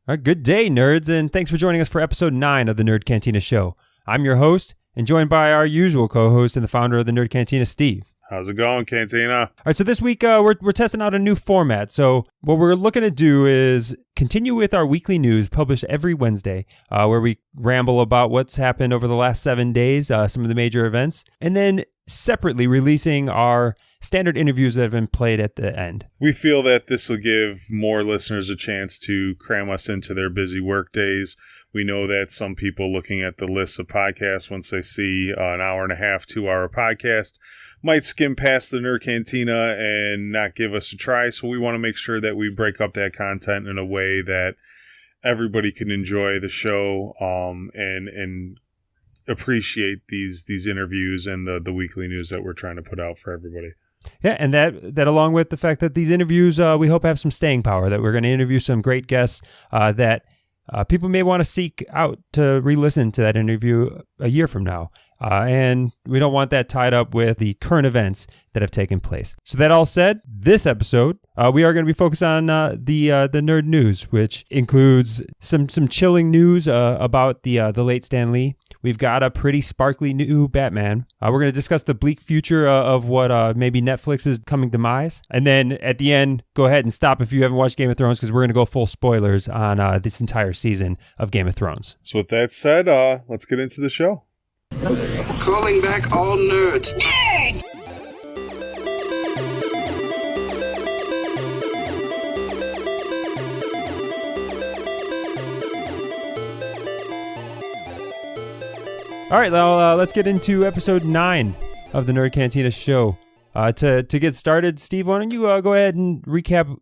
All right, good day, nerds, and thanks for joining us for episode 9 of the Nerd Cantina Show. I'm your host, and joined by our usual co-host and the founder of the Nerd Cantina, Steve. How's it going, Cantina? All right, so this week we're testing out a new format. So what we're looking to do is continue with our weekly news published every Wednesday, where we ramble about what's happened over the last 7 days, some of the major events, and then separately releasing our standard interviews that have been played at the end. We feel that this will give more listeners a chance to cram us into their busy work days. We know that some people looking at the list of podcasts, once they see an hour and a half, 2-hour podcast, might skim past the Nerd Cantina and not give us a try. So we want to make sure that we break up that content in a way that everybody can enjoy the show and appreciate these interviews and the weekly news that we're trying to put out for everybody. Yeah, and that along with the fact that these interviews, we hope have some staying power, that we're going to interview some great guests that people may want to seek out to re-listen to that interview a year from now. And we don't want that tied up with the current events that have taken place. So that all said, this episode, we are going to be focused on the nerd news, which includes some chilling news about the late Stan Lee. We've got a pretty sparkly new Batman. We're going to discuss the bleak future of what maybe Netflix's coming demise. And then at the end, go ahead and stop if you haven't watched Game of Thrones, because we're going to go full spoilers on this entire season of Game of Thrones. So with that said, let's get into the show. Calling back all nerds. Nerds! All right, now let's get into episode 9 of the Nerd Cantina Show. To get started, Steve, why don't you go ahead and recap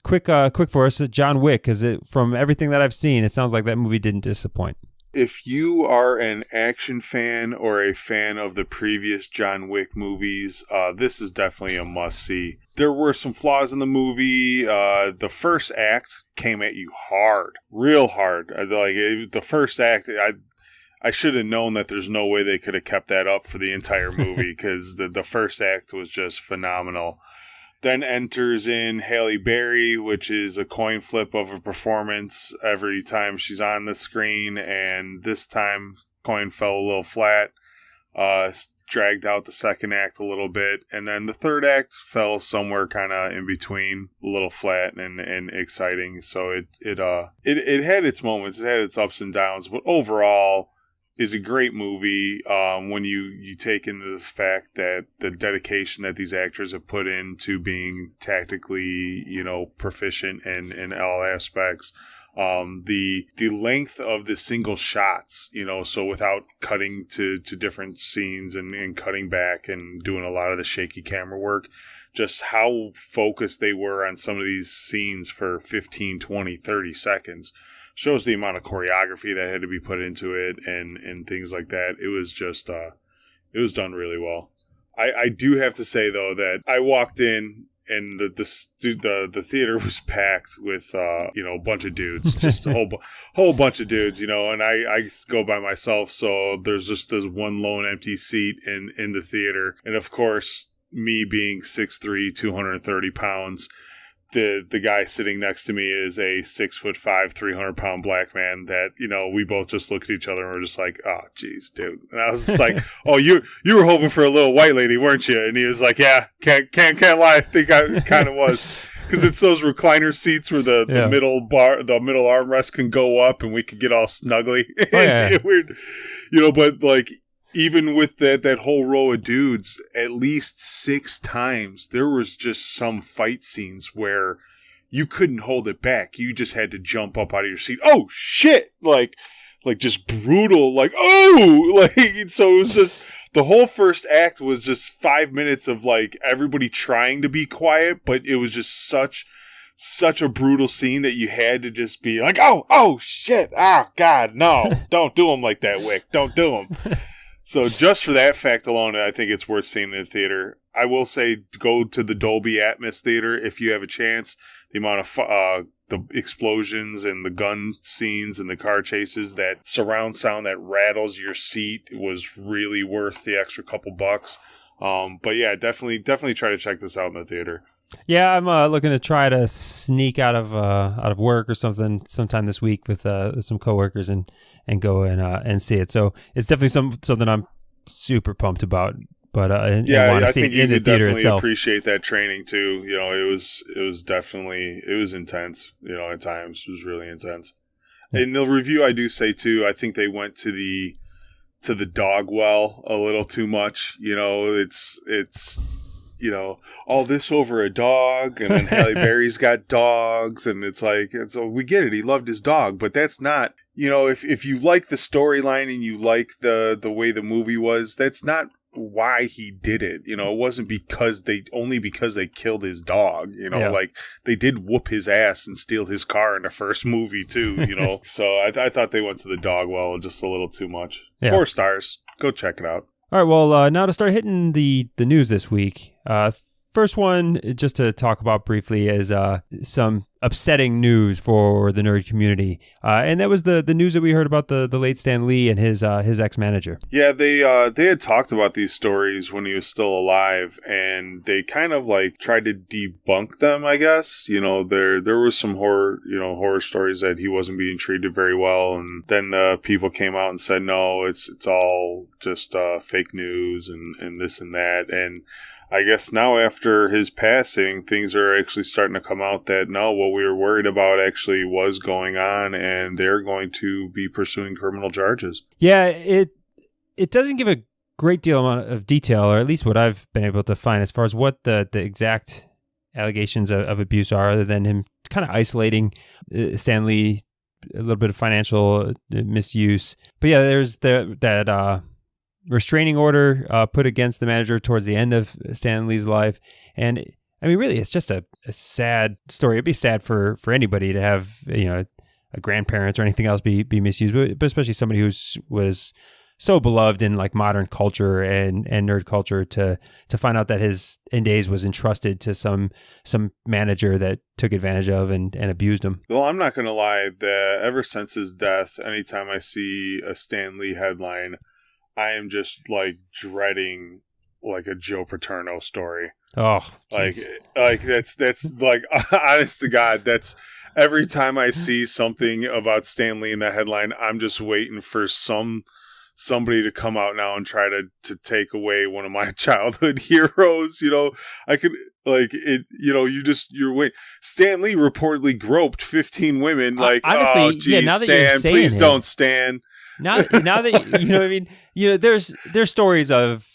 quick for us John Wick, because from everything that I've seen, it sounds like that movie didn't disappoint. If you are an action fan or a fan of the previous John Wick movies, this is definitely a must-see. There were some flaws in the movie. The first act came at you hard, real hard. The first act, I should have known that there's no way they could have kept that up for the entire movie, because the first act was just phenomenal. Then enters in Halle Berry, which is a coin flip of a performance every time she's on the screen, and this time coin fell a little flat, dragged out the second act a little bit, and then the third act fell somewhere kind of in between, a little flat and exciting. So it had its moments, it had its ups and downs, but overall is a great movie when you take into the fact that the dedication that these actors have put into being tactically, proficient in all aspects. The length of the single shots, so without cutting to different scenes and cutting back and doing a lot of the shaky camera work, just how focused they were on some of these scenes for 15, 20, 30 seconds. Shows the amount of choreography that had to be put into it and things like that. It was just, it was done really well. I do have to say, though, that I walked in and the theater was packed with, a bunch of dudes, just a whole bunch of dudes, and I go by myself. So there's just this one lone empty seat in the theater. And of course, me being 6'3", 230 pounds, the guy sitting next to me is a 6'5", 300-pound black man that, we both just looked at each other and we're just like, oh, geez, dude. And I was just like, oh, you were hoping for a little white lady, weren't you? And he was like, yeah, can't lie. I think I kind of was. Because it's those recliner seats where the middle armrest can go up and we could get all snuggly. Oh, yeah. Weird, but like, even with that whole row of dudes, at least 6 times, there was just some fight scenes where you couldn't hold it back. You just had to jump up out of your seat. Oh, shit! Like just brutal, oh! So it was just, the whole first act was just 5 minutes of, everybody trying to be quiet, but it was just such a brutal scene that you had to just be like, oh, shit! Oh, God, no! Don't do them like that, Wick. Don't do them. So just for that fact alone, I think it's worth seeing in the theater. I will say go to the Dolby Atmos theater if you have a chance. The amount of the explosions and the gun scenes and the car chases, that surround sound that rattles your seat was really worth the extra couple bucks. But yeah, definitely try to check this out in the theater. Yeah, I'm looking to try to sneak out of work or something sometime this week with some coworkers and go and see it. So it's definitely something I'm super pumped about. But and want to see it in the theater itself. Appreciate that training too. It was definitely intense. At times it was really intense. Yeah. In the review, I do say too, I think they went to the dog well a little too much. It's all this over a dog, and then Halle Berry's got dogs, and it's like, so we get it. He loved his dog, but that's not, if you like the storyline and you like the way the movie was, that's not why he did it. It wasn't because they killed his dog. Like they did whoop his ass and steal his car in the first movie too. So I thought they went to the dog well just a little too much. Yeah. 4 stars. Go check it out. All right, well, now to start hitting the news this week. First one, just to talk about briefly, is some upsetting news for the nerd community. And that was the news that we heard about the late Stan Lee and his ex-manager. Yeah, they had talked about these stories when he was still alive, and they kind of like tried to debunk them, I guess. There was some horror stories that he wasn't being treated very well, and then the people came out and said, no, it's all just fake news and this and that. And I guess now after his passing, things are actually starting to come out that no, what we were worried about actually was going on, and they're going to be pursuing criminal charges. Yeah, it doesn't give a great deal amount of detail, or at least what I've been able to find as far as what the exact allegations of abuse are, other than him kind of isolating Stan Lee, a little bit of financial misuse. But yeah, there's that restraining order put against the manager towards the end of Stan Lee's life. And I mean, really, it's just a sad story. It'd be sad for anybody to have, a grandparent or anything else be misused, but especially somebody was so beloved in like modern culture and nerd culture to find out that his end days was entrusted to some manager that took advantage of and abused him. Well, I'm not going to lie, that ever since his death, anytime I see a Stan Lee headline, I am just like dreading like a Joe Paterno story. Oh, geez. like that's like, honest to God, that's every time I see something about Stan Lee in that headline, I'm just waiting for somebody to come out now and try to take away one of my childhood heroes. I could like it. You're waiting. Stan Lee reportedly groped 15 women. Like, honestly, oh, geez, now that Stan, you're saying please don't Stan. Now that you know what I mean, there's stories of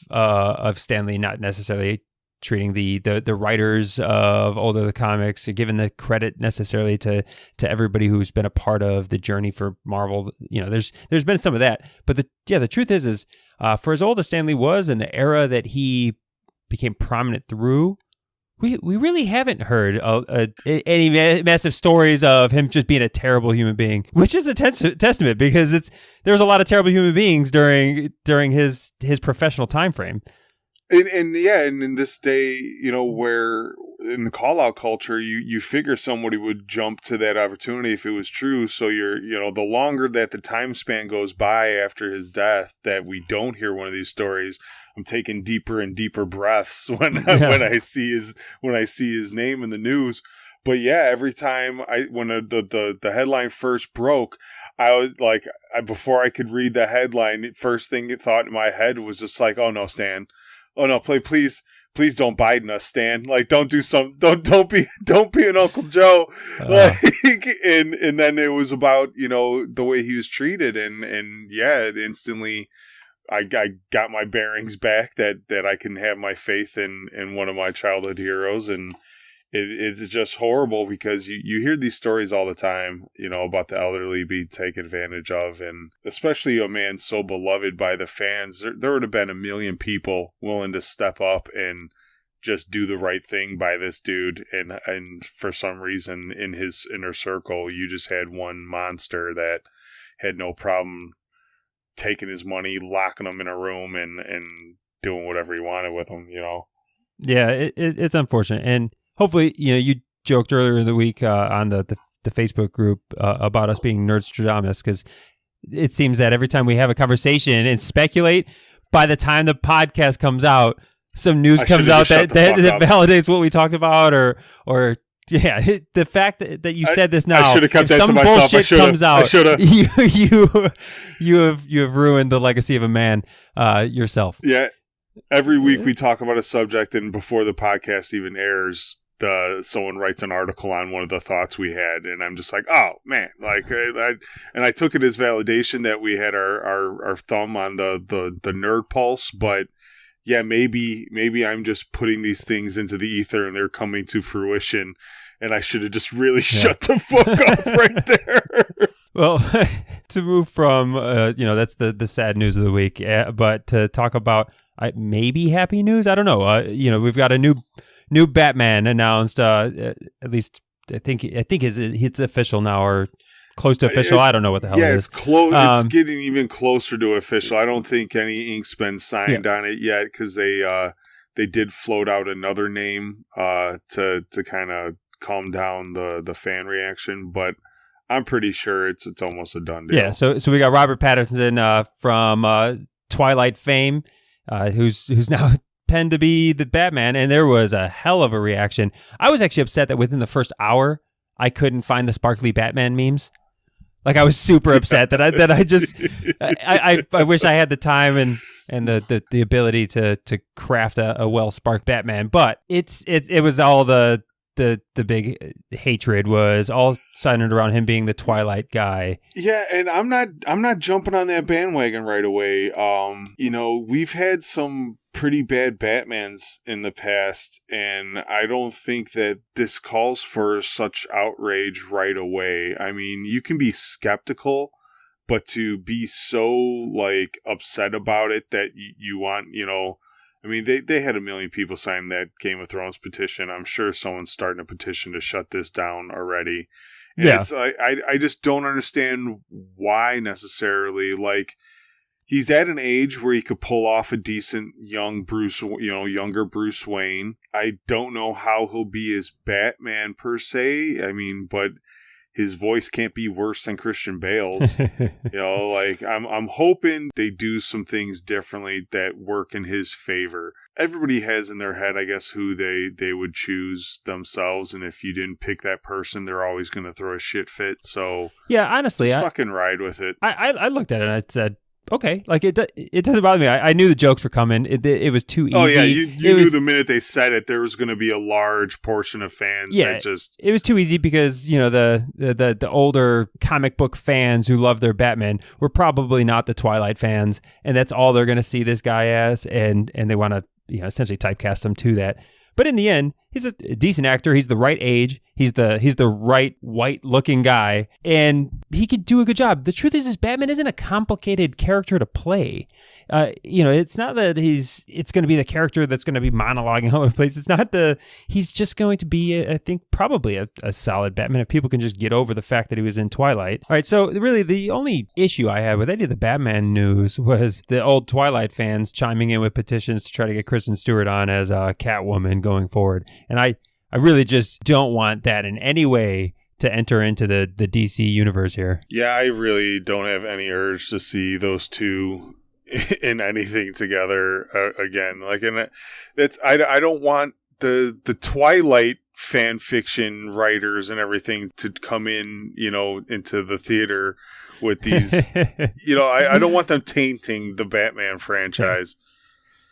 Stan Lee not necessarily treating the writers of older comics, giving the credit necessarily to everybody who's been a part of the journey for Marvel. There's been some of that, but the truth is for as old as Stan Lee was and the era that he became prominent through, we really haven't heard any massive stories of him just being a terrible human being, which is a testament because there was a lot of terrible human beings during his professional time frame. And in this day, where in the call out culture, you figure somebody would jump to that opportunity if it was true. So the longer that the time span goes by after his death, that we don't hear one of these stories, I'm taking deeper and deeper breaths when I see his name in the news. But yeah, every time when the headline first broke, I was like, before I could read the headline, first thing it thought in my head was just like, oh no, Stan. Oh no, please don't Biden us, Stan. Like, don't be an Uncle Joe. And then it was about, the way he was treated, and yeah, instantly I got my bearings back that I can have my faith in one of my childhood heroes. And it's just horrible because you hear these stories all the time, about the elderly being taken advantage of, and especially a man so beloved by the fans. There would have been a million people willing to step up and just do the right thing by this dude, and for some reason in his inner circle, you just had one monster that had no problem taking his money, locking him in a room, and doing whatever he wanted with him. Yeah, it's unfortunate, and hopefully, you joked earlier in the week on the Facebook group about us being Nerdstradamus, because it seems that every time we have a conversation and speculate, by the time the podcast comes out, some news I comes should've out just shut that the fuck up. validates what we talked about, or yeah, the fact that you said this now, I should have kept if that to some myself. bullshit comes out, you have ruined the legacy of a man yourself. Yeah. Every week we talk about a subject, and before the podcast even airs, someone writes an article on one of the thoughts we had, and I'm just like, oh man, like, I took it as validation that we had our thumb on the nerd pulse, but yeah, maybe I'm just putting these things into the ether and they're coming to fruition, and I should have just really shut the fuck up right there. Well, to move from that's the sad news of the week, but to talk about maybe happy news, I don't know. We've got a new Batman announced. At least I think it's official now, or close to official. I don't know what the hell it is. It's close. It's getting even closer to official. I don't think any ink's been signed on it yet, because they did float out another name to kind of calm down the fan reaction, but I'm pretty sure it's almost a done deal. Yeah. So we got Robert Pattinson from Twilight fame, who's now penned to be the Batman, and there was a hell of a reaction. I was actually upset that within the first hour I couldn't find the sparkly Batman memes. Like, I was super upset that I wish I had the time and the ability to craft a well sparked Batman, but it was all the big hatred was all centered around him being the Twilight guy. Yeah, and I'm not jumping on that bandwagon right away. We've had some pretty bad Batmans in the past, and I don't think that this calls for such outrage right away. I mean, you can be skeptical, but to be so like upset about it that you want, I mean, they had 1 million people sign that Game of Thrones petition. I'm sure someone's starting a petition to shut this down already. And it's I just don't understand why necessarily. Like, he's at an age where he could pull off a decent younger Bruce Wayne. I don't know how he'll be as Batman per se. I mean, but his voice can't be worse than Christian Bale's. I'm hoping they do some things differently that work in his favor. Everybody has in their head, I guess, who they would choose themselves, and if you didn't pick that person, they're always going to throw a shit fit. So yeah, honestly, just fucking ride with it. I looked at it and I said, okay, like it doesn't bother me. I knew the jokes were coming. It was too easy. Oh yeah, you knew the minute they said it, there was going to be a large portion of fans that just. It was too easy because the older comic book fans who love their Batman were probably not the Twilight fans, and that's all they're going to see this guy as, and they want to essentially typecast him to that. But in the end, he's a decent actor. He's the right age. He's the right white looking guy, and he could do a good job. The truth is Batman isn't a complicated character to play. It's not that it's going to be the character that's going to be monologuing all over the place. It's not he's just going to be, I think, probably a solid Batman if people can just get over the fact that he was in Twilight. All right. So really the only issue I had with any of the Batman news was the old Twilight fans chiming in with petitions to try to get Kristen Stewart on as Catwoman going forward. And I really just don't want that in any way to enter into the DC universe here. Yeah, I really don't have any urge to see those two in anything together again. Like, and I don't want the Twilight fan fiction writers and everything to come in, into the theater with these. I don't want them tainting the Batman franchise.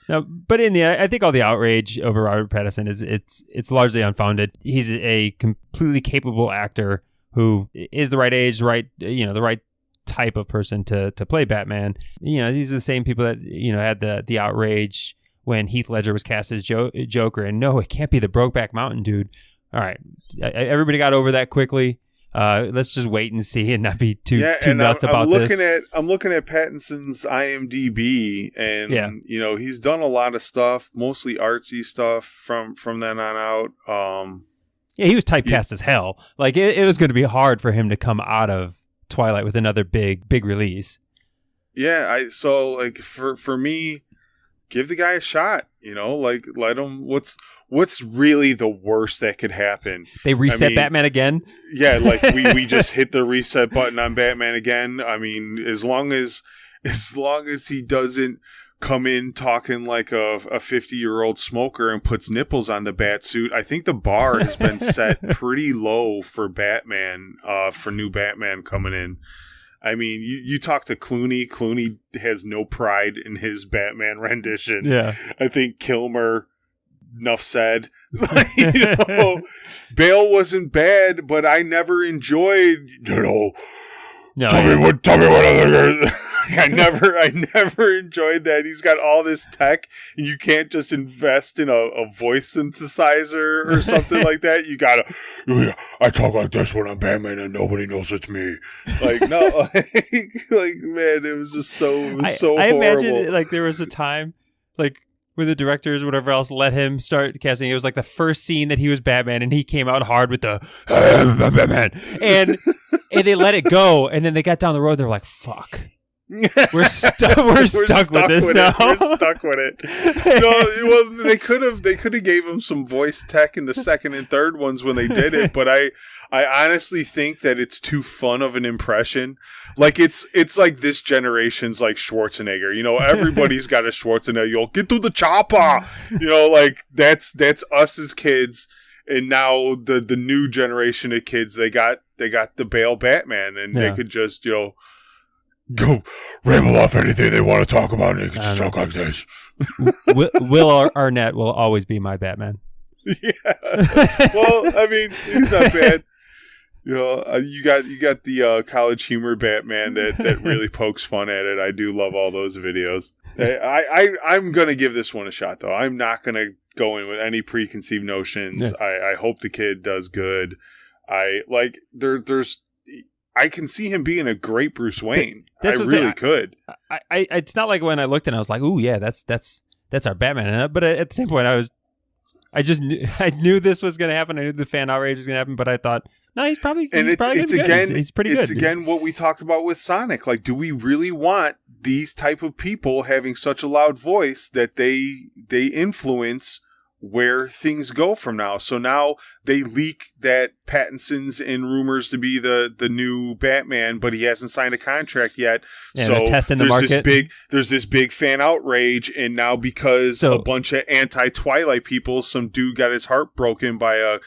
No, but in the I think all the outrage over Robert Pattinson it's largely unfounded. He's a completely capable actor who is the right age, the right type of person to play Batman. These are the same people that had the outrage when Heath Ledger was cast as Joker, and no, it can't be the Brokeback Mountain dude. All right, everybody got over that quickly. Let's just wait and see and not be too nuts about this. I'm looking at Pattinson's IMDb, and he's done a lot of stuff, mostly artsy stuff from then on out. Yeah, he was typecast as hell. Like it was going to be hard for him to come out of Twilight with another big release. Yeah, for me, give the guy a shot. Let him. What's really the worst that could happen? They reset Batman again? Yeah, like we just hit the reset button on Batman again. I mean, as long as he doesn't come in talking like a 50-year-old smoker and puts nipples on the bat suit. I think the bar has been set pretty low for Batman, for new Batman coming in. I mean, you talk to Clooney. Clooney has no pride in his Batman rendition. Yeah. I think Kilmer, enough said. Bale wasn't bad, but I never enjoyed, tell me what other I never enjoyed that. He's got all this tech and you can't just invest in a voice synthesizer or something like that. You gotta, I talk like this when I'm Batman and nobody knows it's me. Like, no, like, man, it was just so horrible. I imagine like there was a time like when the directors, whatever else, let him start casting. It was like the first scene that he was Batman, and he came out hard with the Batman, and they let it go, and then they got down the road. They're like, "Fuck, we're stuck. We're stuck with this now. We're stuck with it." No, well, they could have gave him some voice tech in the second and third ones when they did it, but I honestly think that it's too fun of an impression. Like it's like this generation's like Schwarzenegger. Everybody's got a Schwarzenegger. You'll get to the chopper. Like that's us as kids. And now the new generation of kids, they got the Bale Batman, and they could just go ramble off anything they want to talk about, and they can just talk like this. Will Arnett will always be my Batman. Yeah. Well, I mean, he's not bad. You got the college humor Batman that really pokes fun at it. I do love all those videos. I'm gonna give this one a shot though. I'm not gonna go in with any preconceived notions. Yeah. I hope the kid does good. I can see him being a great Bruce Wayne. I really could. It's not like when I looked and I was like, "Ooh, yeah, that's our Batman." But at the same point, I knew this was going to happen. I knew the fan outrage was going to happen, but I thought, no, he's probably it's again, good. He's pretty good. It's again what we talked about with Sonic. Like, do we really want these type of people having such a loud voice that they influence where things go from now? So now they leak that Pattinson's in rumors to be the new Batman, but he hasn't signed a contract yet. Yeah, so testing the market. There's this big fan outrage, and now because a bunch of anti-Twilight people, some dude got his heart broken by a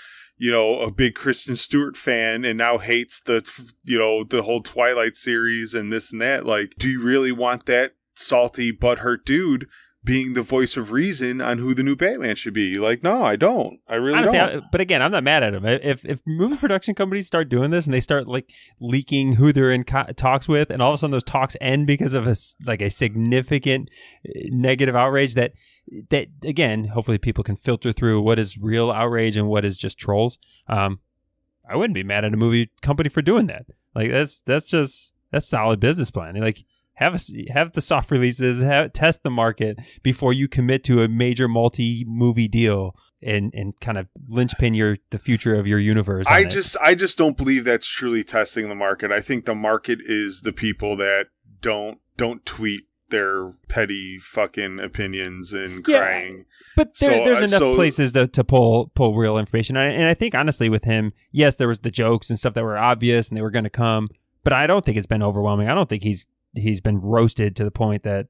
big Kristen Stewart fan, and now hates the whole Twilight series and this and that. Like, do you really want that salty butthurt dude being the voice of reason on who the new Batman should be? Like, no, I don't. I really don't. But again, I'm not mad at him. If movie production companies start doing this and they start like leaking who they're in talks with, and all of a sudden those talks end because of a significant negative outrage that again, hopefully people can filter through what is real outrage and what is just trolls. I wouldn't be mad at a movie company for doing that. Like that's solid business plan. Like, have the soft releases, test the market before you commit to a major multi-movie deal and kind of linchpin the future of your universe. I just don't believe that's truly testing the market. I think the market is the people that don't tweet their petty fucking opinions and crying. But there's enough places to pull real information. And I think honestly with him, yes, there was the jokes and stuff that were obvious and they were going to come, but I don't think it's been overwhelming. I don't think he's been roasted to the point that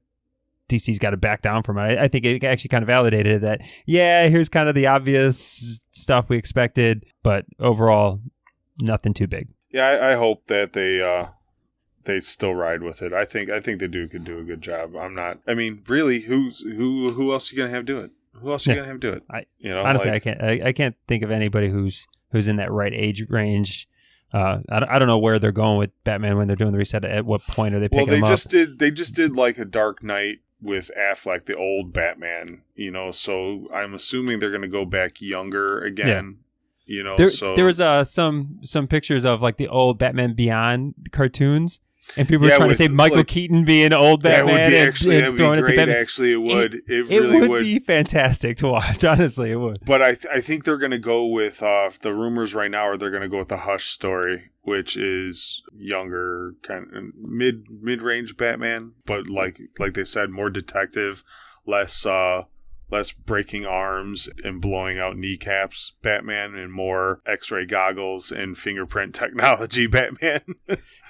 DC's got to back down from it. I think it actually kind of validated that, yeah, here's kind of the obvious stuff we expected, but overall, nothing too big. Yeah, I hope that they still ride with it. I think the dude could do a good job. I mean, really, who else are you going to have do it? Who else are you going to have do it? Honestly, I can't think of anybody who's in that right age range. I don't know where they're going with Batman when they're doing the reset. At what point are they picking him up? They just did like a Dark Knight with Affleck, the old Batman. So I'm assuming they're going to go back younger again. Yeah. There was some pictures of like the old Batman Beyond cartoons. And people were trying to say Michael Keaton being old Batman and throwing it to Batman. Actually, it would. It really would be fantastic to watch. Honestly, it would. But I think they're going to go with the rumors right now are they're going to go with the Hush story, which is younger, kind of mid-range Batman, but like they said, more detective, less breaking arms and blowing out kneecaps Batman, and more X-ray goggles and fingerprint technology Batman.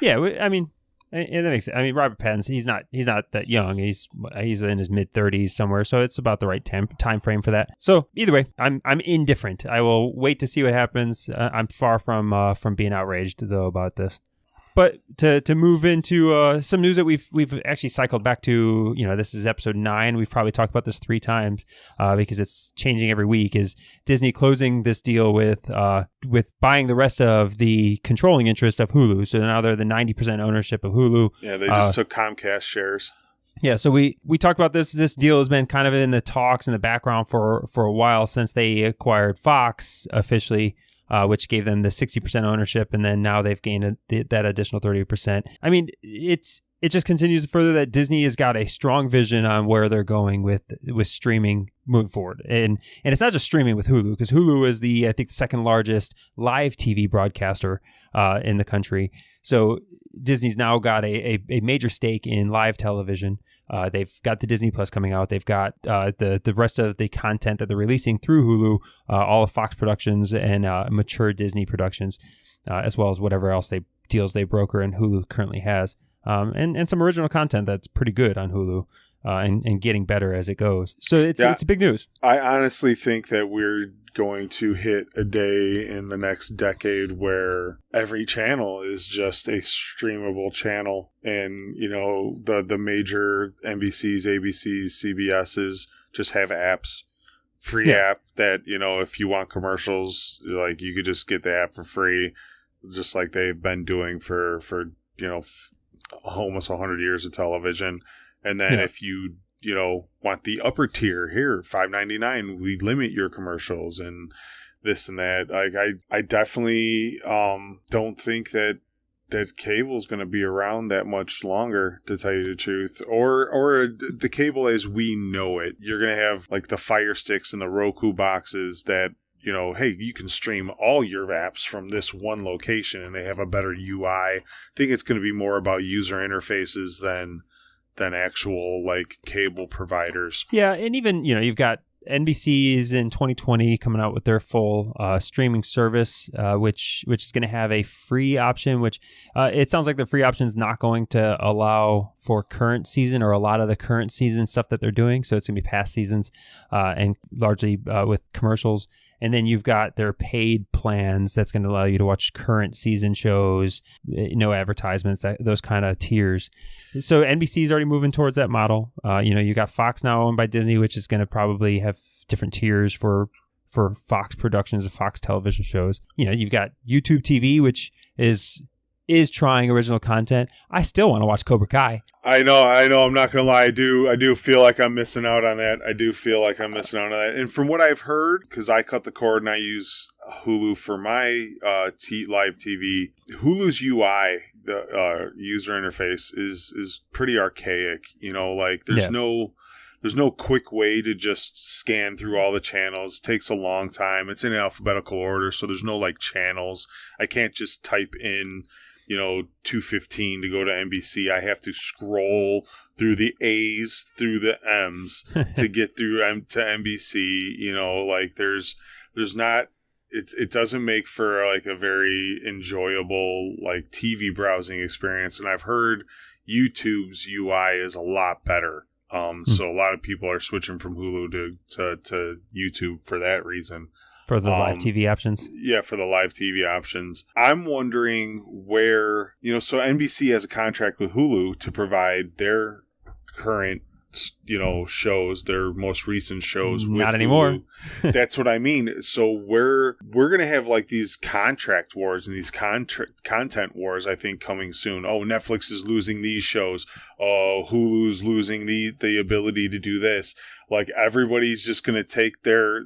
Yeah, I mean. And that makes sense. I mean, Robert Pattinson, he's not that young. He's in his mid-30s somewhere, so it's about the right time frame for that. So either way, I'm indifferent. I will wait to see what happens. I'm far from being outraged though about this. But to move into some news that we've actually cycled back to, this is episode 9. We've probably talked about this 3 times because it's changing every week. Is Disney closing this deal with buying the rest of the controlling interest of Hulu? So now they're the 90% ownership of Hulu. Yeah, they just took Comcast shares. Yeah, so we talked about this. This deal has been kind of in the talks in the background for a while since they acquired Fox officially. Which gave them the 60% ownership, and then now they've gained that additional 30%. I mean, it just continues further that Disney has got a strong vision on where they're going with streaming moving forward, and it's not just streaming with Hulu, because Hulu is I think the second largest live TV broadcaster in the country. So Disney's now got a major stake in live television. They've got the Disney Plus coming out. They've got the rest of the content that they're releasing through Hulu, all of Fox Productions and mature Disney Productions, as well as whatever else deals they broker and Hulu currently has, and some original content that's pretty good on Hulu, and getting better as it goes. So it's big news. I honestly think that we're going to hit a day in the next decade where every channel is just a streamable channel, and the major NBCs, ABCs, CBSs just have apps, free app that if you want commercials, like you could just get the app for free, just like they've been doing for almost 100 years of television. And then if you want the upper tier, here, $5.99, we limit your commercials and this and that. Like I definitely don't think that cable is going to be around that much longer, to tell you the truth, or the cable as we know it. You're going to have like the Fire Sticks and the Roku boxes that hey, you can stream all your apps from this one location, and they have a better UI. I think it's going to be more about user interfaces than actual like cable providers. Yeah, and even you've got NBC's in 2020 coming out with their full streaming service, which is going to have a free option. Which it sounds like the free option is not going to allow for current season or a lot of the current season stuff that they're doing. So it's going to be past seasons and largely with commercials. And then you've got their paid plans that's going to allow you to watch current season shows, no advertisements, those kind of tiers. So NBC's already moving towards that model. You got Fox now owned by Disney, which is going to probably have different tiers for Fox productions and Fox television shows. You've got YouTube TV, which is trying original content. I still want to watch Cobra Kai. I know. I'm not going to lie. I do feel like I'm missing out on that. And from what I've heard, because I cut the cord and I use Hulu for my live TV, Hulu's UI, the user interface, is pretty archaic. Like there's no quick way to just scan through all the channels. It takes a long time. It's in alphabetical order, so there's no like channels. I can't just type in 215 to go to NBC. I have to scroll through the A's through the M's to get through to NBC. Like there's not, it doesn't make for like a very enjoyable like TV browsing experience. And I've heard YouTube's UI is a lot better. So a lot of people are switching from Hulu to YouTube for that reason. For the live TV options? Yeah, for the live TV options. I'm wondering where, so NBC has a contract with Hulu to provide their current, shows, their most recent shows. Not anymore. That's what I mean. So we're going to have like these contract wars and these content wars, I think, coming soon. Oh, Netflix is losing these shows. Oh, Hulu's losing the ability to do this. Like everybody's just going to take their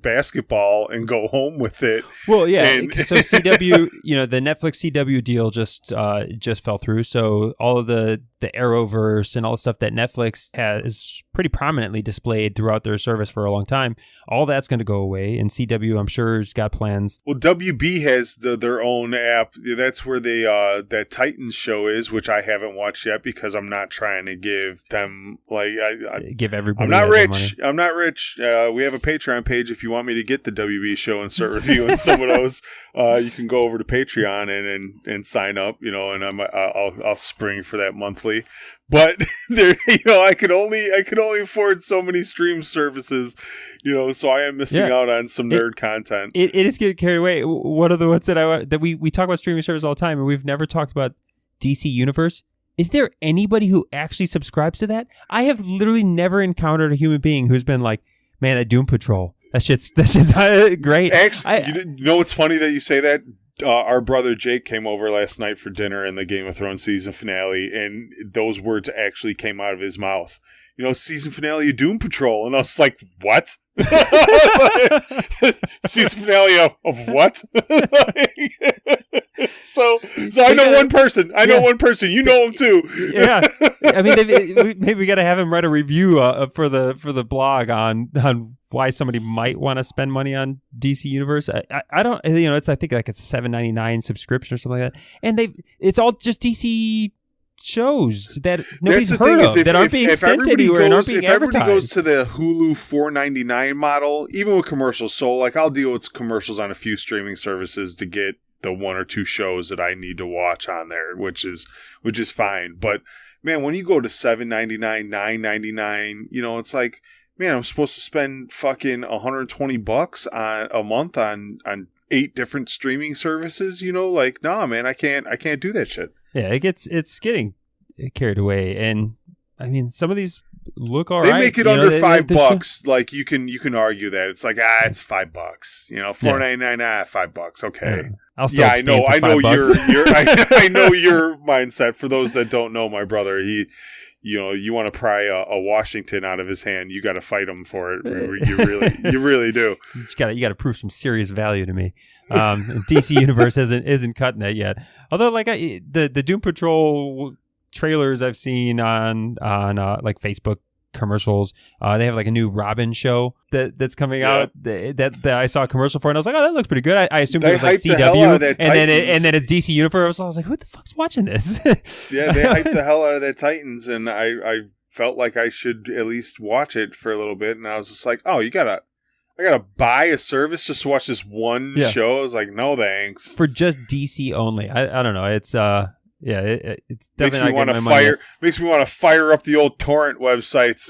basketball and go home with it. Well, yeah. So CW, the Netflix CW deal just fell through. So all of the the Arrowverse and all the stuff that Netflix has pretty prominently displayed throughout their service for a long time, all that's going to go away. And CW, I'm sure, has got plans. Well, WB has their own app. That's where that Titans show is, which I haven't watched yet because I'm not trying to give them give everybody. I'm not rich. I'm not rich. We have a Patreon page. If you want me to get the WB show and start reviewing some of those, you can go over to Patreon and sign up. And I'll spring for that monthly. But there, I could only afford so many stream services, so I am missing out on some nerd content. It is getting carried away. One of the ones that we talk about streaming service all the time, and we've never talked about DC Universe. Is there anybody who actually subscribes to that? I have literally never encountered a human being who's been like, man, that Doom Patrol, that shit's great. Actually, it's funny that you say that. Our brother Jake came over last night for dinner in the Game of Thrones season finale, and those words actually came out of his mouth. Season finale of Doom Patrol. And I was like, what? Season finale of what? So I know one person. I know one person. You know him too. Yeah. I mean, maybe we got to have him write a review for the blog on why somebody might want to spend money on DC Universe. I don't, I think like it's a $7.99 subscription or something like that. And it's all just DC shows that nobody's heard of, that aren't being sent anywhere and aren't being advertised. If everybody goes to the Hulu $4.99 model, even with commercials, so like I'll deal with commercials on a few streaming services to get the one or two shows that I need to watch on there, which is fine. But man, when you go to $7.99, $9.99, it's like, man, I'm supposed to spend fucking $120 on a month on 8 different streaming services. Like, nah, man, I can't do that shit. Yeah, it's getting carried away, and I mean, some of these look all right. They make it under $5. Like you can argue that it's like it's $5. $4.99, $5. Okay. Yeah. I'll still I know I know your mindset. For those that don't know, my brother, you want to pry a Washington out of his hand, you got to fight him for it. You really do. You got to prove some serious value to me. DC Universe isn't cutting that yet. Although, like the Doom Patrol trailers I've seen on like Facebook commercials, they have like a new Robin show that's coming out that I saw a commercial for, and I was like, oh, that looks pretty good. I assumed it was like CW, and then it's DC Universe. I was like, who the fuck's watching this? Yeah, they hyped the hell out of that Titans, and I felt like I should at least watch it for a little bit, and I was just like, oh, I gotta buy a service just to watch this one show. I was like, no thanks. For just DC only. I don't know. It's it's definitely makes me want to fire up the old torrent websites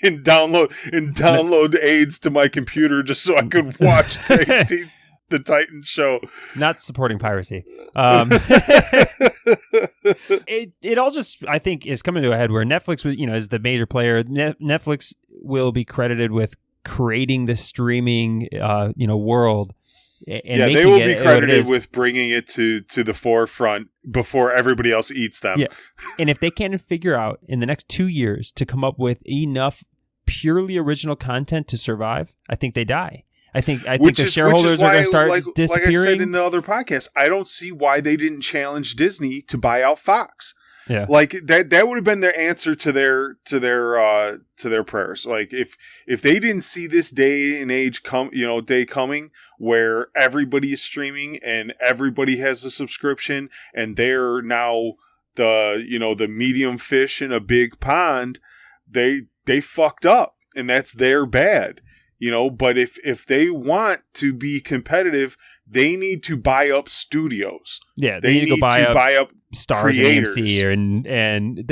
and download aids to my computer just so I could watch the Titan show. Not supporting piracy. It all just, I think, is coming to a head where Netflix, is the major player. Netflix will be credited with creating the streaming, world. And they will be credited with bringing it to the forefront before everybody else eats them. Yeah. And if they can't figure out in the next 2 years to come up with enough purely original content to survive, I think they die. I think the shareholders are going to start disappearing. Like I said in the other podcast, I don't see why they didn't challenge Disney to buy out Fox. Yeah, like that would have been their answer to their prayers. Like if they didn't see this day and age day coming where everybody is streaming and everybody has a subscription and they're now the medium fish in a big pond, they fucked up, and that's their bad. But if they want to be competitive, they need to buy up studios. Yeah, they need to buy up Stars creators. And AMC, and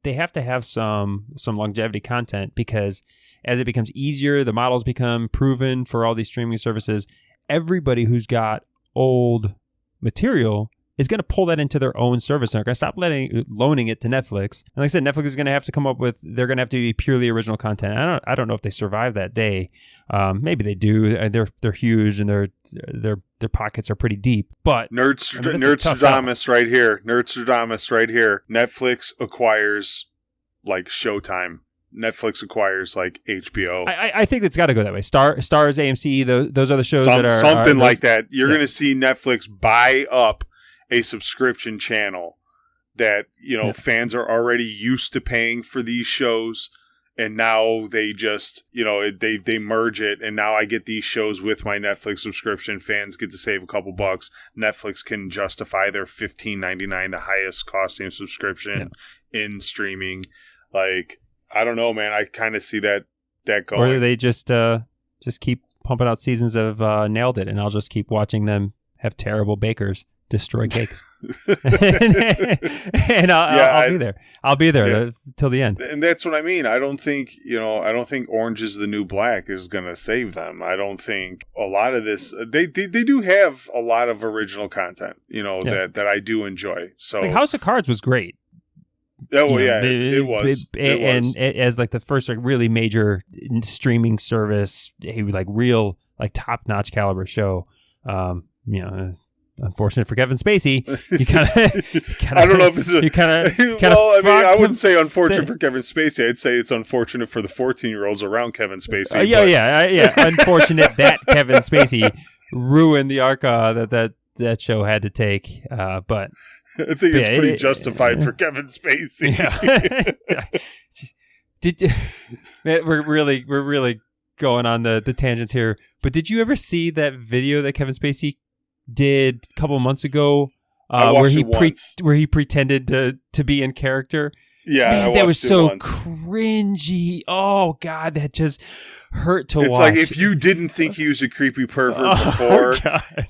they have to have some longevity content, because as it becomes easier, the models become proven for all these streaming services. Everybody who's got old material is going to pull that into their own service. They're going to stop loaning it to Netflix. And like I said, Netflix is going to have to come up with, they're going to have to be purely original content. I don't know if they survive that day. Maybe they do. They're huge, and their pockets are pretty deep. But Nerdstradamus right here. Nerdstradamus right here. Netflix acquires like Showtime. Netflix acquires like HBO. I think it's got to go that way. Stars, AMC, those are the shows that are something like that. You're going to see Netflix buy up a subscription channel that, fans are already used to paying for these shows. And now they just, they merge it. And now I get these shows with my Netflix subscription. Fans get to save a couple bucks. Netflix can justify their $15.99, the highest costing subscription in streaming. Like, I don't know, man. I kind of see that going. Or they just keep pumping out seasons of Nailed It, and I'll just keep watching them have terrible bakers destroy cakes. and I'll be there. I'll be there till the end. And that's what I mean. I don't think Orange is the New Black is going to save them. I don't think a lot of this, they do have a lot of original content, that I do enjoy. So like House of Cards was great. Oh, it was. And as like the first like really major streaming service, a like real like top notch caliber show. Unfortunate for Kevin Spacey, you kind of. I don't know if it's you kind of. Well, I mean, I wouldn't say unfortunate for Kevin Spacey. I'd say it's unfortunate for the 14-year-olds around Kevin Spacey. Yeah. Unfortunate that Kevin Spacey ruined the arc that show had to take. But I think it's pretty justified for Kevin Spacey. Man, we're really going on the tangents here. But did you ever see that video that Kevin Spacey did a couple months ago, where he pretended to be in character? Yeah, man, that was so cringy. Oh God, that just hurt to watch. It's like if you didn't think he was a creepy pervert before,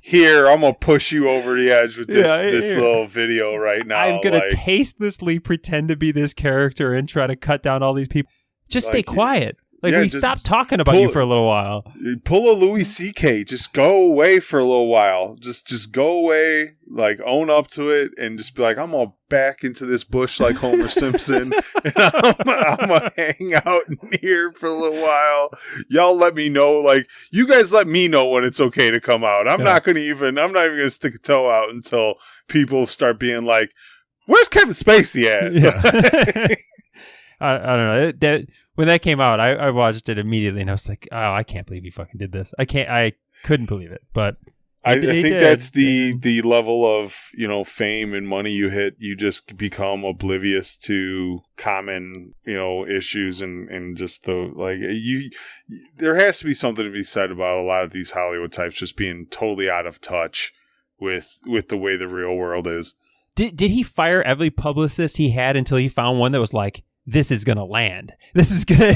here I'm gonna push you over the edge with this little video right now. I'm gonna tastelessly pretend to be this character and try to cut down all these people. Just stay quiet. Like, we stopped talking about you for a little while. Pull a Louis C.K. Just go away for a little while. Just go away, like, own up to it, and just be like, I'm going to back into this bush like Homer Simpson, and I'm going to hang out in here for a little while. Y'all let me know, like, you guys let me know when it's okay to come out. I'm not even going to stick a toe out until people start being like, where's Kevin Spacey at? Yeah. I don't know. When that came out, I watched it immediately, and I was like, "Oh, I can't believe he fucking did this. I couldn't believe it." But I think that's the level of fame and money you hit. You just become oblivious to common issues and just there has to be something to be said about a lot of these Hollywood types just being totally out of touch with the way the real world is. Did he fire every publicist he had until he found one that was like, this is gonna land. This is gonna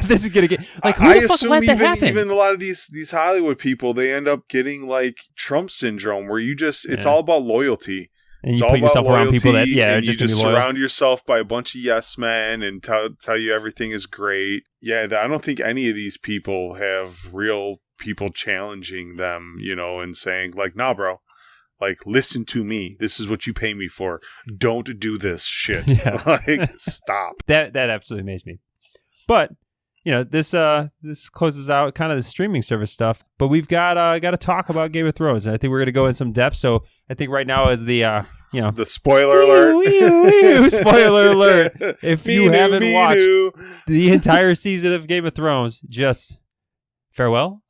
get like. Who the fuck let that happen? Even a lot of these Hollywood people, they end up getting like Trump syndrome, where it's all about loyalty. And it's you all put yourself about around people that and are just you gonna be loyal. Surround yourself by a bunch of yes men and tell you everything is great. Yeah, I don't think any of these people have real people challenging them, and saying like, "Nah, bro. Like, listen to me. This is what you pay me for. Don't do this shit." Yeah. Like, stop. That absolutely amazed me. But this closes out kind of the streaming service stuff. But we've got to talk about Game of Thrones, and I think we're going to go in some depth. So I think right now is the the spoiler alert. Spoiler alert! If you haven't watched the entire season of Game of Thrones, just farewell.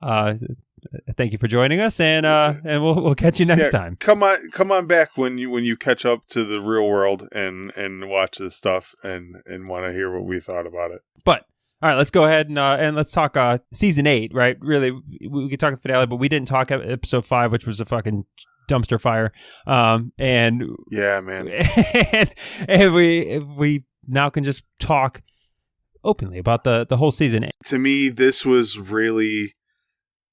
Thank you for joining us, and we'll catch you next time. Come on back when you catch up to the real world and watch this stuff and want to hear what we thought about it. But all right, let's go ahead and let's talk season 8. Right? Really, we could talk the finale, but we didn't talk episode 5, which was a fucking dumpster fire. And yeah, man, and we now can just talk openly about the whole season. To me, this was really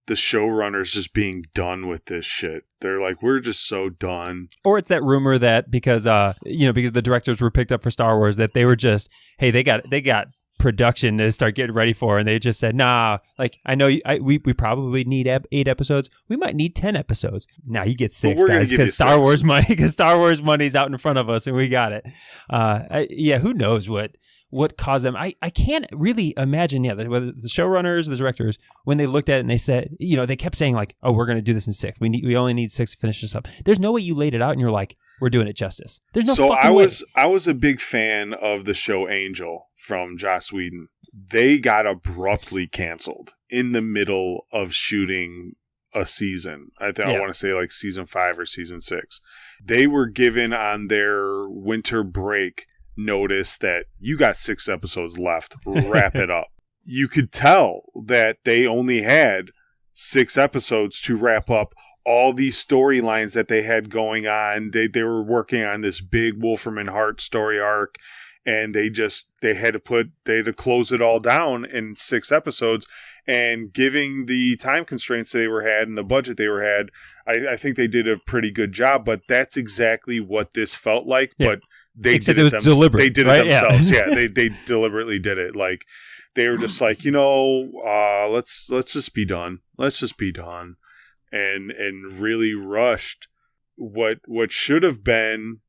the showrunners just being done with this shit. They're like, we're just so done. Or it's that rumor that because the directors were picked up for Star Wars, that they were just, hey, they got production to start getting ready for, and they just said, nah, like, I know we probably need 8 episodes. We might need 10 episodes. Now you get 6, guys, because Star Wars money's out in front of us, and we got it. Who knows what caused them? I can't really imagine, whether the showrunners, the directors, when they looked at it and they said, they kept saying like, oh, we're going to do this in 6. We only need 6 to finish this up. There's no way you laid it out and you're like, we're doing it justice. There's no fucking way. I was a big fan of the show Angel from Joss Whedon. They got abruptly canceled in the middle of shooting a season. I want to say like season 5 or season 6. They were given on their winter break notice that you got 6 episodes left. Wrap it up. You could tell that they only had 6 episodes to wrap up all these storylines that they had going on. They were working on this big Wolfram and Hart story arc, and they had to close it all down in 6 episodes. And giving the time constraints they had and the budget they had, I think they did a pretty good job. But that's exactly what this felt like. Yeah. But they did it themselves. They did it themselves. Yeah, they deliberately did it. Like, they were just like, let's just be done. Let's just be done. And really rushed what should have been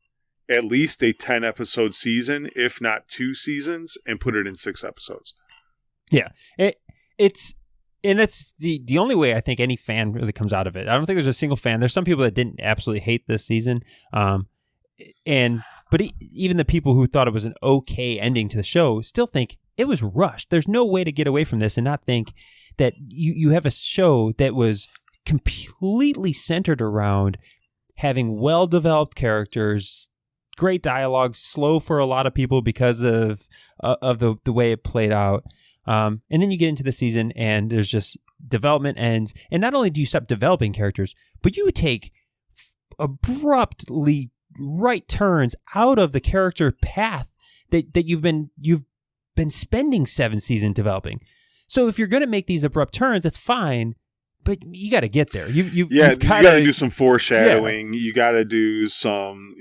at least a 10 episode season, if not 2 seasons, and put it in 6 episodes. Yeah. It's the only way I think any fan really comes out of it. I don't think there's a single fan. There's some people that didn't absolutely hate this season. But even the people who thought it was an okay ending to the show still think it was rushed. There's no way to get away from this and not think that you have a show that was completely centered around having well-developed characters, great dialogue, slow for a lot of people because of the way it played out. And then you get into the season and there's just development ends. And not only do you stop developing characters, but you take abruptly right turns out of the character path that you've been spending 7 seasons developing. So if you're going to make these abrupt turns, that's fine, but you got to get there. You got to do some foreshadowing. Yeah. You got to do some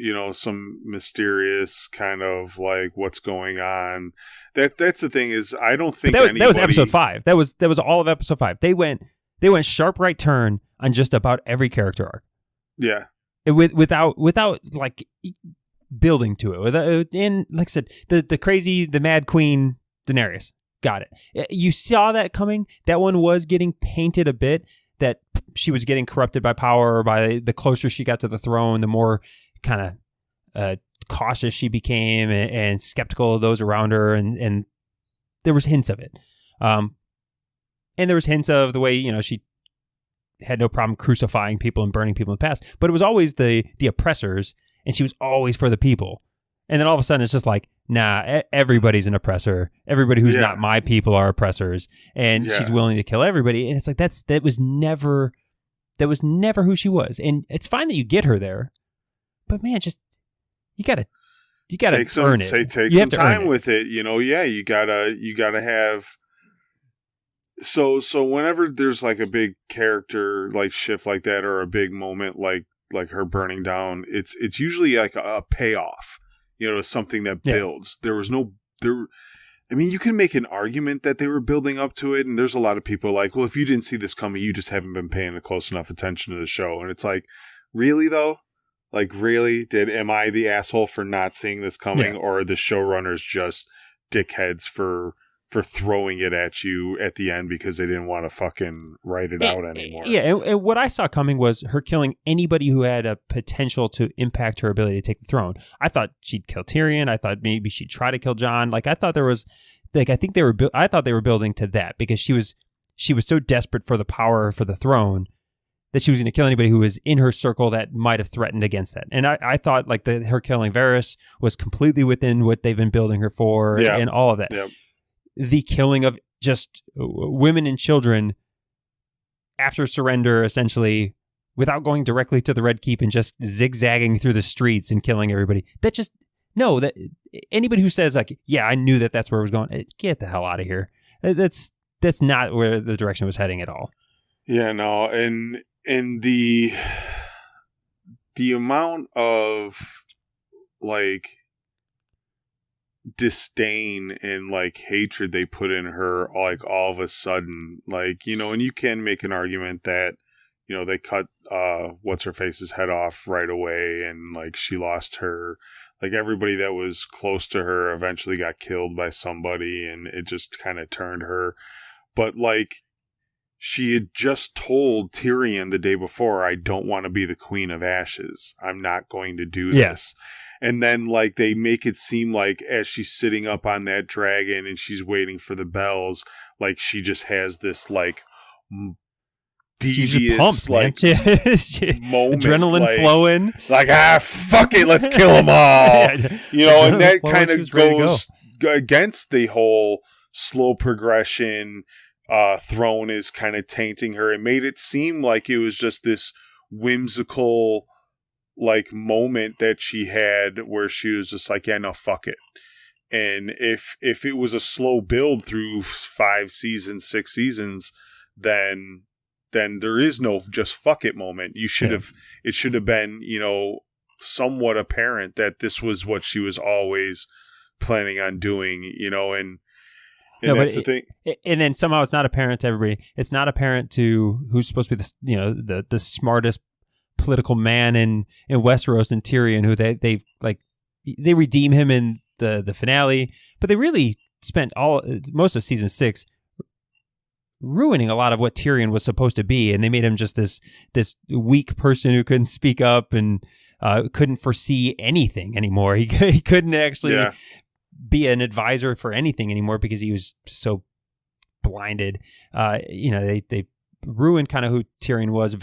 mysterious kind of like what's going on. That's the thing is, I don't think that was episode 5. That was all of episode 5. They went sharp right turn on just about every character arc. Yeah. Without like building to it. And like I said, the Mad Queen Daenerys. Got it. You saw that coming. That one was getting painted a bit, that she was getting corrupted by power. By the closer she got to the throne, the more kind of cautious she became and skeptical of those around her. And there was hints of it. And there was hints of the way, she had no problem crucifying people and burning people in the past. But it was always the oppressors, and she was always for the people. And then all of a sudden it's just like, nah, everybody's an oppressor. Everybody who's not my people are oppressors. And she's willing to kill everybody. And it's like, that was never who she was. And it's fine that you get her there, but man, just, you gotta earn it. Take some time with it. You gotta have. So whenever there's like a big character like shift like that, or a big moment like her burning down, it's usually like a payoff. Something that builds. You can make an argument that they were building up to it, and there's a lot of people like, well, if you didn't see this coming, you just haven't been paying a close enough attention to the show. And it's like, really though? Like, really? Am I the asshole for not seeing this coming, or are the showrunners just dickheads for throwing it at you at the end because they didn't want to fucking write it out anymore? Yeah, and what I saw coming was her killing anybody who had a potential to impact her ability to take the throne. I thought she'd kill Tyrion. I thought maybe she'd try to kill Jon. Like, I thought there was, like, I thought they were building to that because she was so desperate for the power for the throne that she was going to kill anybody who was in her circle that might have threatened against that. And I thought like her killing Varys was completely within what they've been building her for, and all of that. Yep. The killing of just women and children after surrender, essentially, without going directly to the Red Keep and just zigzagging through the streets and killing everybody. That anybody who says like, yeah, I knew that's where it was going, get the hell out of here. That's not where the direction was heading at all. Yeah, no, and the amount of like disdain and like hatred they put in her, like all of a sudden, like, and you can make an argument that they cut what's her face's head off right away, and like she lost her, like everybody that was close to her eventually got killed by somebody, and it just kind of turned her. But like, she had just told Tyrion the day before, I don't want to be the Queen of Ashes. I'm not going to do this. And then, like, they make it seem like as she's sitting up on that dragon and she's waiting for the bells, like, she just has this, like, devious pumped, like moment, adrenaline flowing, like fuck it, let's kill them all. You know, and that kind of goes against the whole slow progression. Throne is kind of tainting her. It made it seem like it was just this whimsical like moment that she had where she was just like, yeah, no, fuck it. And if it was a slow build through 5 seasons, 6 seasons, then there is no just fuck it moment. It should have been, you know, somewhat apparent that this was what she was always planning on doing, you know, and that's the thing. And then somehow it's not apparent to everybody. It's not apparent to who's supposed to be the smartest political man in Westeros, and Tyrion, who they redeem him in the finale, but they really spent most of season 6 ruining a lot of what Tyrion was supposed to be, and they made him just this weak person who couldn't speak up and couldn't foresee anything anymore. He couldn't actually be an advisor for anything anymore because he was so blinded. They ruined kind of who Tyrion was.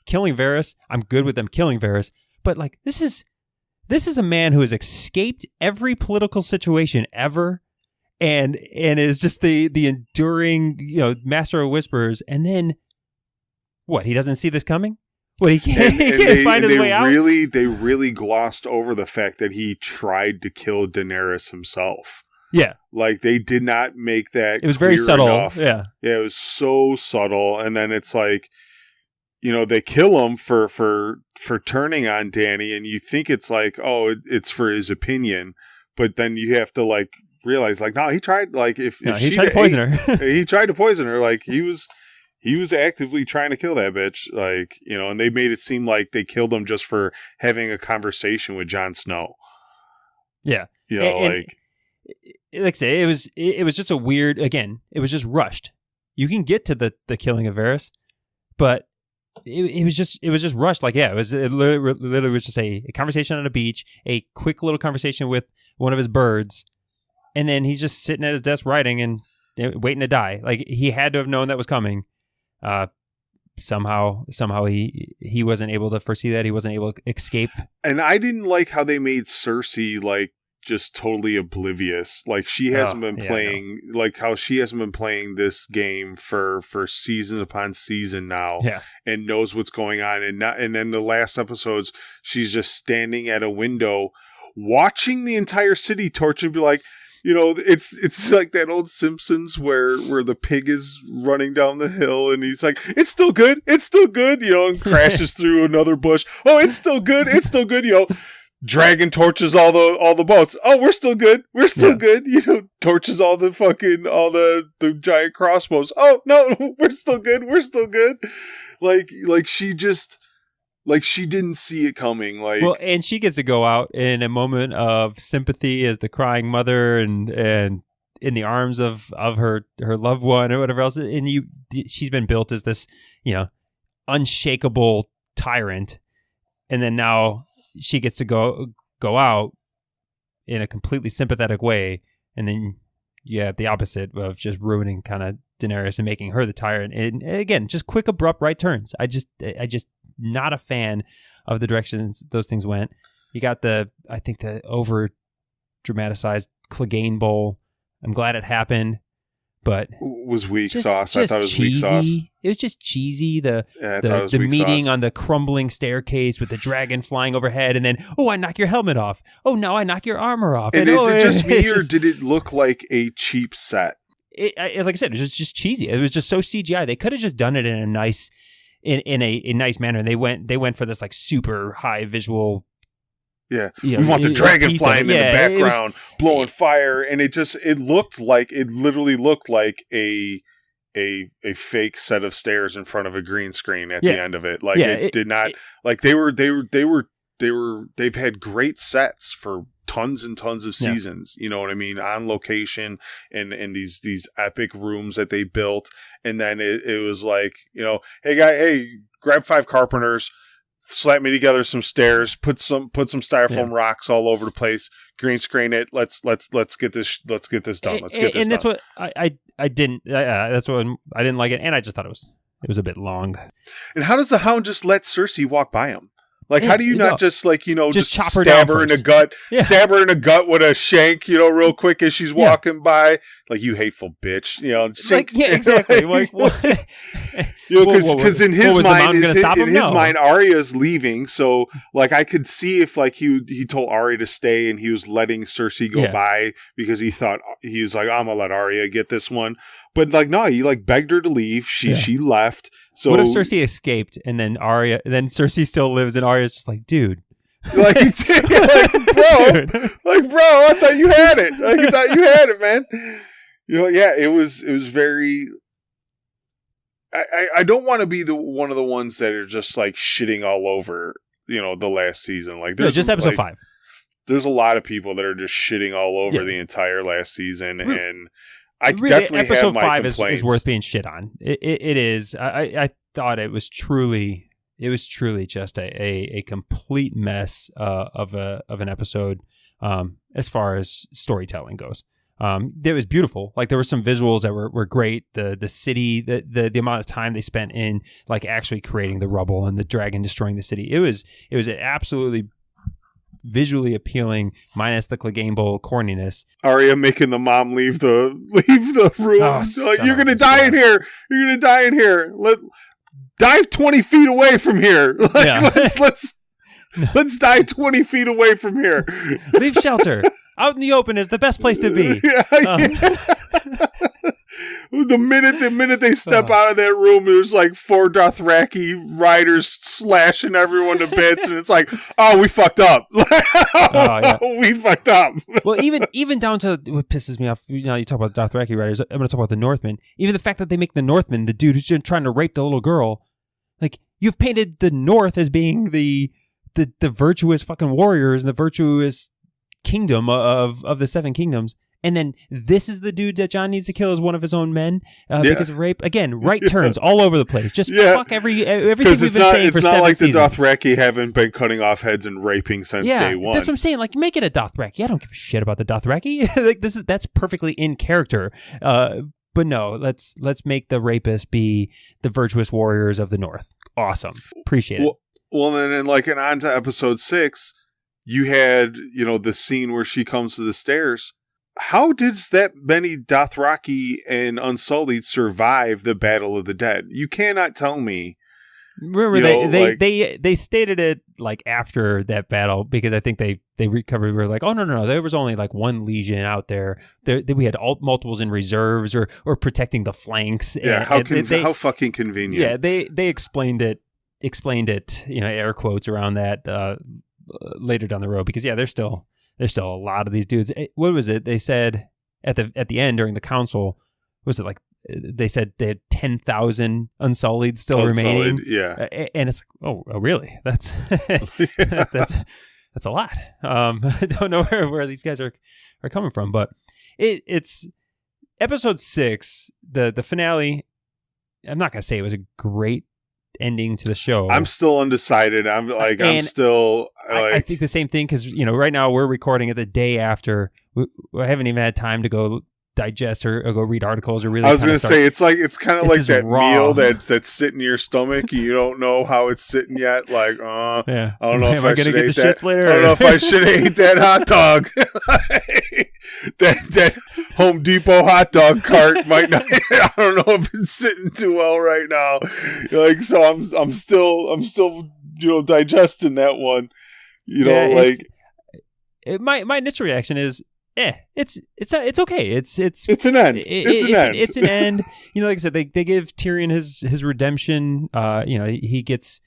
Killing Varys, I'm good with them killing Varys, but like this is a man who has escaped every political situation ever, and is just the enduring, you know, master of whispers. And then what? He doesn't see this coming. Well, he can't find his way out. They really glossed over the fact that he tried to kill Daenerys himself. Yeah, like they did not make that. It was very subtle. Enough. Yeah, it was so subtle. And then it's like, you know, they kill him for turning on Dany, and you think it's like, oh, it's for his opinion, but then you have to like realize, like, no, he tried. Like, he tried to poison her. He tried to poison her. Like he was actively trying to kill that bitch. Like, you know, and they made it seem like they killed him just for having a conversation with Jon Snow. Yeah, you know, like I say, it was just a weird. Again, it was just rushed. You can get to the killing of Varys, but it was just rushed. Like, yeah, it literally was just a conversation on a beach, a quick little conversation with one of his birds, and then he's just sitting at his desk writing and waiting to die. Like, he had to have known that was coming. Somehow he wasn't able to foresee that. He wasn't able to escape. And I didn't like how they made Cersei like just totally oblivious. Like, she hasn't been playing, like how she hasn't been playing this game for season upon season now, and knows what's going on. And then the last episodes, she's just standing at a window watching the entire city torch and be like, you know, it's like that old Simpsons where the pig is running down the hill and he's like, it's still good, you know, and crashes through another bush. Oh, it's still good, you know. Dragon torches all the boats. Oh, we're still good, good. You know, torches all the giant crossbows. Oh no, we're still good. Like she just, like, she didn't see it coming. Like, well, and she gets to go out in a moment of sympathy as the crying mother and in the arms of her loved one or whatever else. And she's been built as this, you know, unshakable tyrant, and then now she gets to go out in a completely sympathetic way, and then the opposite of just ruining kind of Daenerys and making her the tyrant. And again, just quick, abrupt right turns. I just not a fan of the directions those things went. You got the over dramatized Clegane Bowl. I'm glad it happened, but it was weak sauce. I thought it was cheesy. Weak sauce. It was just cheesy. The meeting sauce on the crumbling staircase with the dragon flying overhead, and then, oh, I knock your helmet off. Oh, no, I knock your armor off. And is it just me, or did it look like a cheap set? Like I said, it was just cheesy. It was just so CGI. They could have just done it in a nice, in a nice manner. And they went for this like super high visual. Yeah, we want the dragon flying in the background, blowing fire, and it literally looked like a fake set of stairs in front of a green screen at the end of it. Like, it did not, like, they've had great sets for tons and tons of seasons, you know what I mean, on location, and these epic rooms that they built. And then it was like, you know, hey, grab 5 carpenters, slap me together some stairs, put some styrofoam rocks all over the place, green screen it. Let's get this done. And that's what I didn't like it, and I just thought it was It was a bit long. And how does the Hound just let Cersei walk by him? Like, how do you not just, like, just chop her stab down her in first. the gut, Yeah. stab her in the gut with a shank, real quick as she's walking by? Like, you hateful bitch, Like, yeah, exactly. Like, what? Because in his No. mind, Arya's leaving. So, like, I could see if, like, he told Arya to stay and he was letting Cersei go by because he thought, he was like, I'm gonna let Arya get this one. But, like, no, he, like, begged her to leave. She left. So what if Cersei escaped and then Cersei still lives and Arya's just like, dude. Like, bro, I thought you had it. I thought you had it, man. It was very. I don't want to be one of the ones that are just like shitting all over, the last season. Like, there's just episode 5. There's a lot of people that are just shitting all over the entire last season, and I definitely episode have my 5 complaints. is worth being shit on. It is. I thought it was truly just a complete mess of an episode as far as storytelling goes. It was beautiful. Like, there were some visuals that were great. The city, the amount of time they spent in like actually creating the rubble and the dragon destroying the city. It was an absolutely visually appealing, minus the Clegane Bowl corniness. Arya making the mom leave the room. Like, you're gonna die in here. You're gonna die in here. Dive 20 feet away from here. Like, let's dive 20 feet away from here. Leave shelter. Out in the open is the best place to be. The minute they step out of that room, there's like 4 Dothraki riders slashing everyone to bits, and it's like, oh, we fucked up. We fucked up. Well, even down to what pisses me off. You talk about Dothraki riders. I'm going to talk about the Northmen. Even the fact that they make the Northmen the dude who's just trying to rape the little girl. Like, you've painted the North as being the virtuous fucking warriors and the virtuous kingdom of the 7 kingdoms. And then this is the dude that Jon needs to kill as one of his own men because of rape. Again, right turns all over the place. Just fuck everything we've been saying for 7 seasons. It's not like the Dothraki haven't been cutting off heads and raping since day one. That's what I'm saying. Like, make it a Dothraki. I don't give a shit about the Dothraki. Like, that's perfectly in character. But no, let's make the rapists be the virtuous warriors of the North. Awesome. Appreciate it. Well, then, and on to episode 6, you had, the scene where she comes to the stairs. How does that many Dothraki and Unsullied survive the Battle of the Dead? You cannot tell me. Remember, they stated it like after that battle, because I think they recovered. We were like, oh no, there was only like 1 legion out there. We had multiples in reserves or protecting the flanks. Yeah, how fucking convenient. Yeah, they explained it. Air quotes around that later down the road, because there's still a lot of these dudes. What was it they said at the end during the council? Was it like they said they had 10,000 Unsullied still remaining? Yeah, and it's like, oh really? That's that's a lot. I don't know where these guys are coming from, but it's episode 6, the finale. I'm not gonna say it was a great ending to the show. I'm still undecided. I think the same thing, because right now we're recording it the day after. We haven't even had time to go digest or go read articles or really. I was going to say it's kind of like that raw meal that's sitting in your stomach. You don't know how it's sitting yet. Like, I don't know if I should eat that. Later? I don't know if I should eat that hot dog. that Home Depot hot dog cart might not. I don't know if it's sitting too well right now. Like, so I'm still digesting that one. My initial reaction is, it's okay. It's an end. It's an end. Like I said, they give Tyrion his redemption. He gets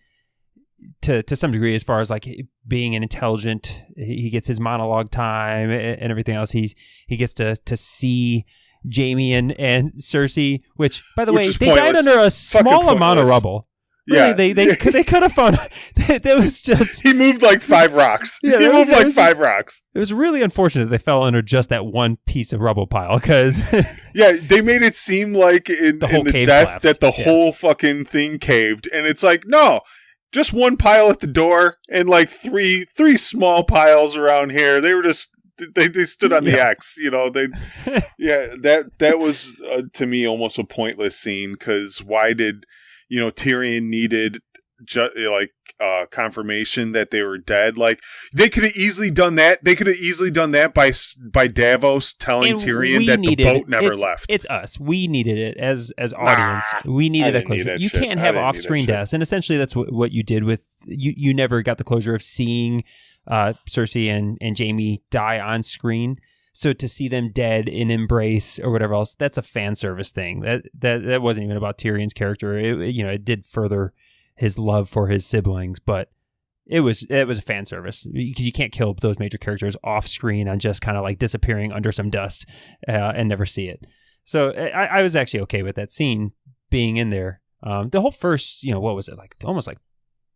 to some degree, as far as like being an intelligent, he gets his monologue time and everything else. He gets to see Jaime and Cersei, which, by the way, they died under a small amount of rubble. Really, yeah, they could have found that was just he moved like 5 rocks. Yeah, he moved like 5 rocks. It was really unfortunate they fell under just that one piece of rubble pile, because they made it seem like in the death collapsed. That the whole fucking thing caved, and it's like, no, just one pile at the door and like three small piles around here. They were just they stood on the X, that was to me almost a pointless scene, because why did Tyrion needed confirmation that they were dead. Like, they could have easily done that. They could have easily done that by Davos telling Tyrion that the boat never left. It's us. We needed it as audience. We needed that closure. You can't have off-screen deaths, and essentially that's what you did with you. You never got the closure of seeing Cersei and Jaime die on screen. So to see them dead in embrace or whatever else, that's a fan service thing. That wasn't even about Tyrion's character. It did further his love for his siblings, but it was a fan service because you can't kill those major characters off screen on just kind of like disappearing under some dust and never see it. So I was actually okay with that scene being in there. The whole first, what was it like? Almost like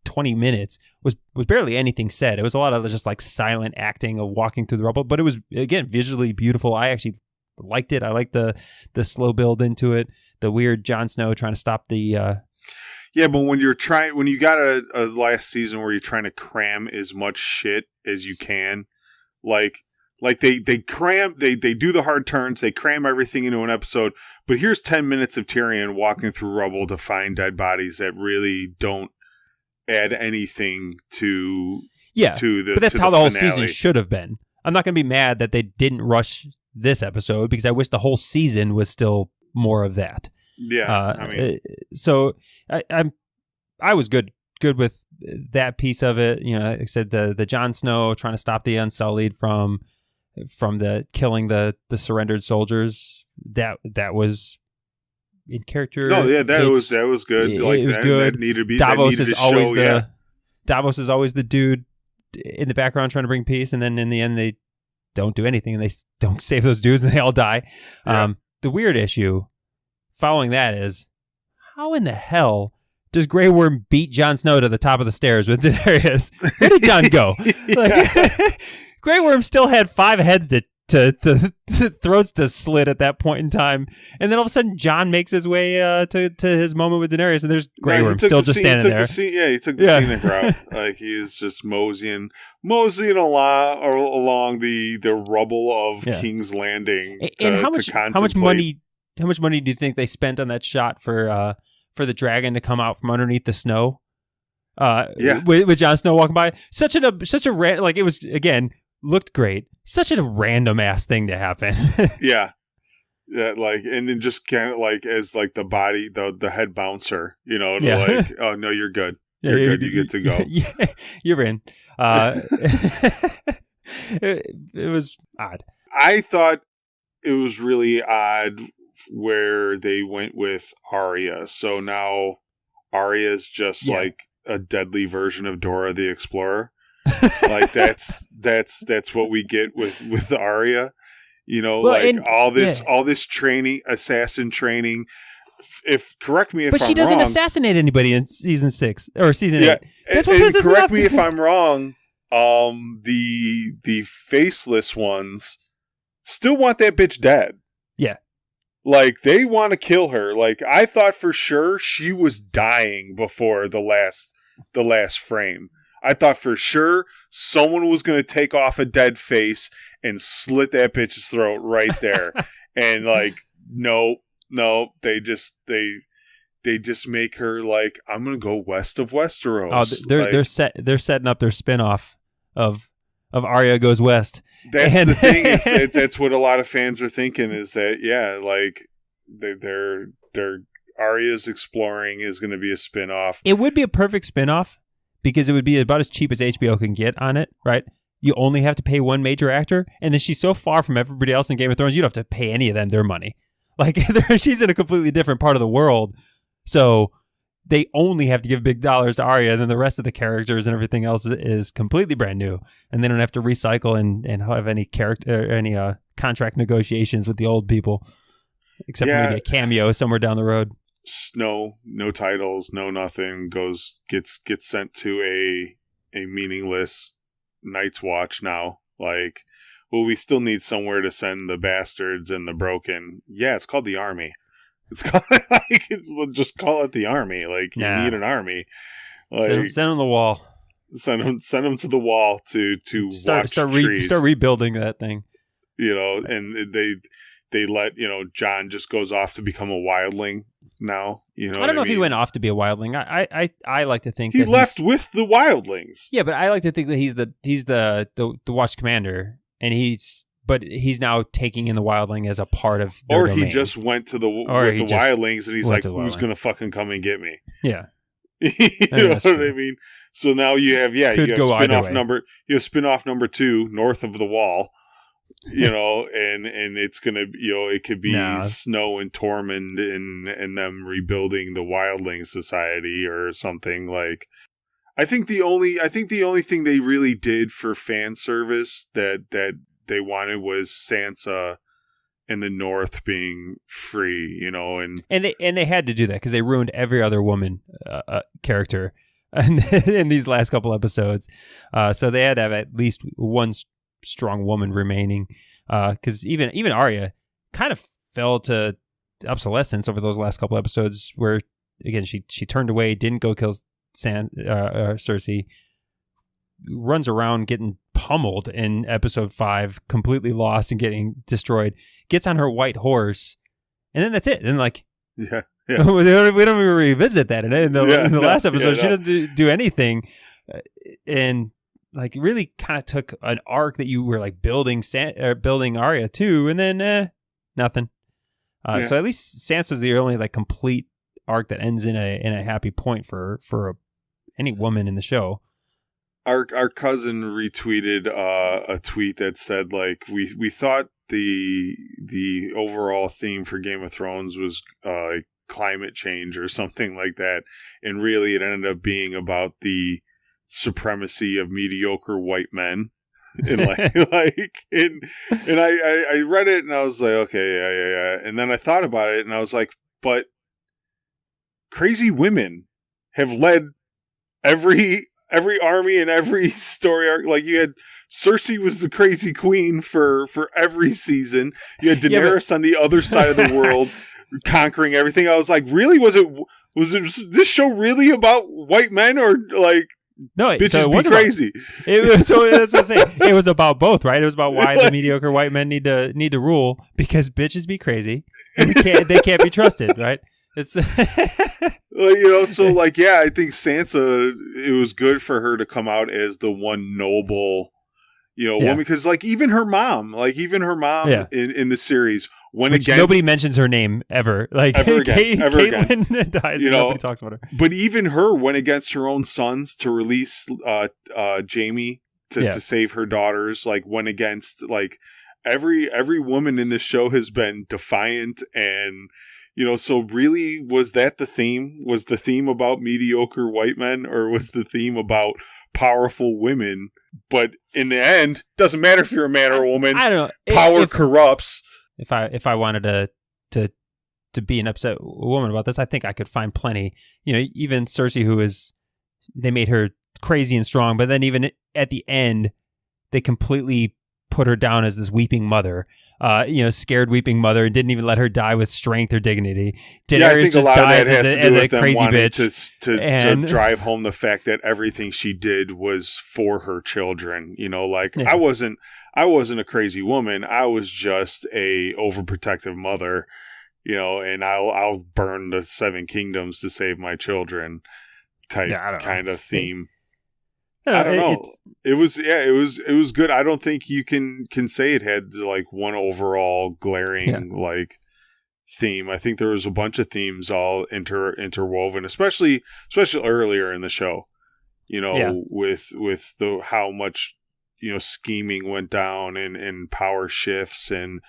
20 minutes was barely anything said. It was a lot of just like silent acting of walking through the rubble, but it was, again, visually beautiful. I actually liked it. I liked the slow build into it, the weird Jon Snow trying to stop the yeah, but when you got a last season where you're trying to cram as much shit as you can, like they cram, they do the hard turns, they cram everything into an episode, but here's 10 minutes of Tyrion walking through rubble to find dead bodies that really don't add anything to the but that's to how the whole finale. season should have been. I'm not going to be mad that they didn't rush this episode because I wish the whole season was still more of that. Yeah, so I was good with that piece of it. Like I said, the Jon Snow trying to stop the Unsullied from the killing the surrendered soldiers. That was in character. No, yeah, that was good. It was good. That needed to be, Davos is always Davos is always the dude in the background trying to bring peace, and then in the end they don't do anything and they don't save those dudes and they all die. Yeah. The weird issue following that is, how in the hell does Grey Worm beat Jon Snow to the top of the stairs with Daenerys? Where did Jon go? Grey Worm still had 5 heads to throats to slit at that point in time, and then all of a sudden Jon makes his way to his moment with Daenerys, and there's Grey Worm still just standing there. He took the scenic route. Like, he was just moseying along the rubble of King's Landing. And how much money do you think they spent on that shot for the dragon to come out from underneath the snow? With Jon Snow walking by, such a it was, again, looked great. Such a random ass thing to happen. yeah, and then just kind of like as like the body, the head bouncer, like, oh no, you're good. You're good. You get to go. You're in. It was odd. I thought it was really odd where they went with Arya. So now Arya's just like a deadly version of Dora the Explorer. Like that's what we get with Arya. All this training, assassin training. Correct me if I'm wrong. But she doesn't assassinate anybody in season 6 or season 8. That's what pisses me off. Correct me if I'm wrong. The faceless ones still want that bitch dead. Yeah. Like, they want to kill her. Like, I thought for sure she was dying before the last frame. I thought for sure someone was going to take off a dead face and slit that bitch's throat right there. And like, no, they just make her like, I'm going to go west of Westeros. Oh, they're setting up their spinoff of Arya Goes West. That's the thing. That's what a lot of fans are thinking, is that, like they're Arya's Exploring is going to be a spinoff. It would be a perfect spinoff because it would be about as cheap as HBO can get on it, right? You only have to pay one major actor, and then she's so far from everybody else in Game of Thrones, you don't have to pay any of them their money. Like, she's in a completely different part of the world, so they only have to give big dollars to Arya, and then the rest of the characters and everything else is completely brand new, and they don't have to recycle and have any contract negotiations with the old people, except for maybe a cameo somewhere down the road. No titles, no nothing. Gets sent to a meaningless Night's Watch now. Like, well, we still need somewhere to send the bastards and the broken. Yeah, it's called the Army. It's called just call it the Army. Like, you need an army. Like, send them to the wall. Send them to the wall to start watch trees. Start rebuilding that thing. And they let, John just goes off to become a wildling now. I don't know if he went off to be a wildling. I like to think he left with the wildlings. Yeah, but I like to think that he's the watch commander, and he's now taking in the wildling as a part of their or domain. he just went to the wildlings, and he's like, who's going to fucking come and get me? Yeah. You know what I mean? So now you have spin-off number 2 north of the wall, and it's gonna, it could be Snow and Tormund and them rebuilding the Wildling Society or something. Like, I think the only thing they really did for fan service that they wanted was Sansa and the North being free, and they had to do that because they ruined every other woman character in these last couple episodes. So they had to have at least one strong woman remaining. Because even Arya kind of fell to obsolescence over those last couple episodes, where again she turned away, didn't go kill Cersei, runs around getting pummeled in episode 5, completely lost and getting destroyed, gets on her white horse, and then that's it. And we don't even revisit that in the last episode. She doesn't do anything, and like really kind of took an arc that you were like building Arya to, and then nothing. So at least Sansa's the only like complete arc that ends in a happy point for any woman in the show. Our cousin retweeted a tweet that said, like, we thought the overall theme for Game of Thrones was climate change or something like that, and really it ended up being about the supremacy of mediocre white men. And I read it and I was like, okay, yeah. And then I thought about it and I was like, but crazy women have led every army and every story arc. Like, you had Cersei was the crazy queen for every season. You had Daenerys on the other side of the world conquering everything. I was like, really? Was this show really about white men, or like, no, bitches so be crazy? That's what I'm saying. It was about both, right? It was about why the mediocre white men need to rule, because bitches be crazy and they can't be trusted, right? It's so like, I think Sansa, it was good for her to come out as the one noble, woman, because like even her mom in the series went against, nobody mentions her name ever, like ever again. Caitlyn dies, nobody talks about her. But even her went against her own sons to release Jaime to save her daughters. Like, went against, like, every woman in this show has been defiant. And so really, was that the theme? Was the theme about mediocre white men, or was the theme about powerful women? But in the end, doesn't matter if you're a man or a woman. I don't know. Power corrupts. If I wanted to be an upset woman about this, I think I could find plenty. Even Cersei, they made her crazy and strong, but then even at the end, they completely put her down as this weeping mother, scared weeping mother, and didn't even let her die with strength or dignity. Daenerys just dies as a crazy bitch. To drive home the fact that everything she did was for her children. I wasn't a crazy woman. I was just a overprotective mother, and I'll burn the 7 kingdoms to save my children type kind of theme. I don't know. It was good. I don't think you can say it had like one overall glaring like theme. I think there was a bunch of themes all interwoven, especially earlier in the show. With the how much scheming went down and power shifts and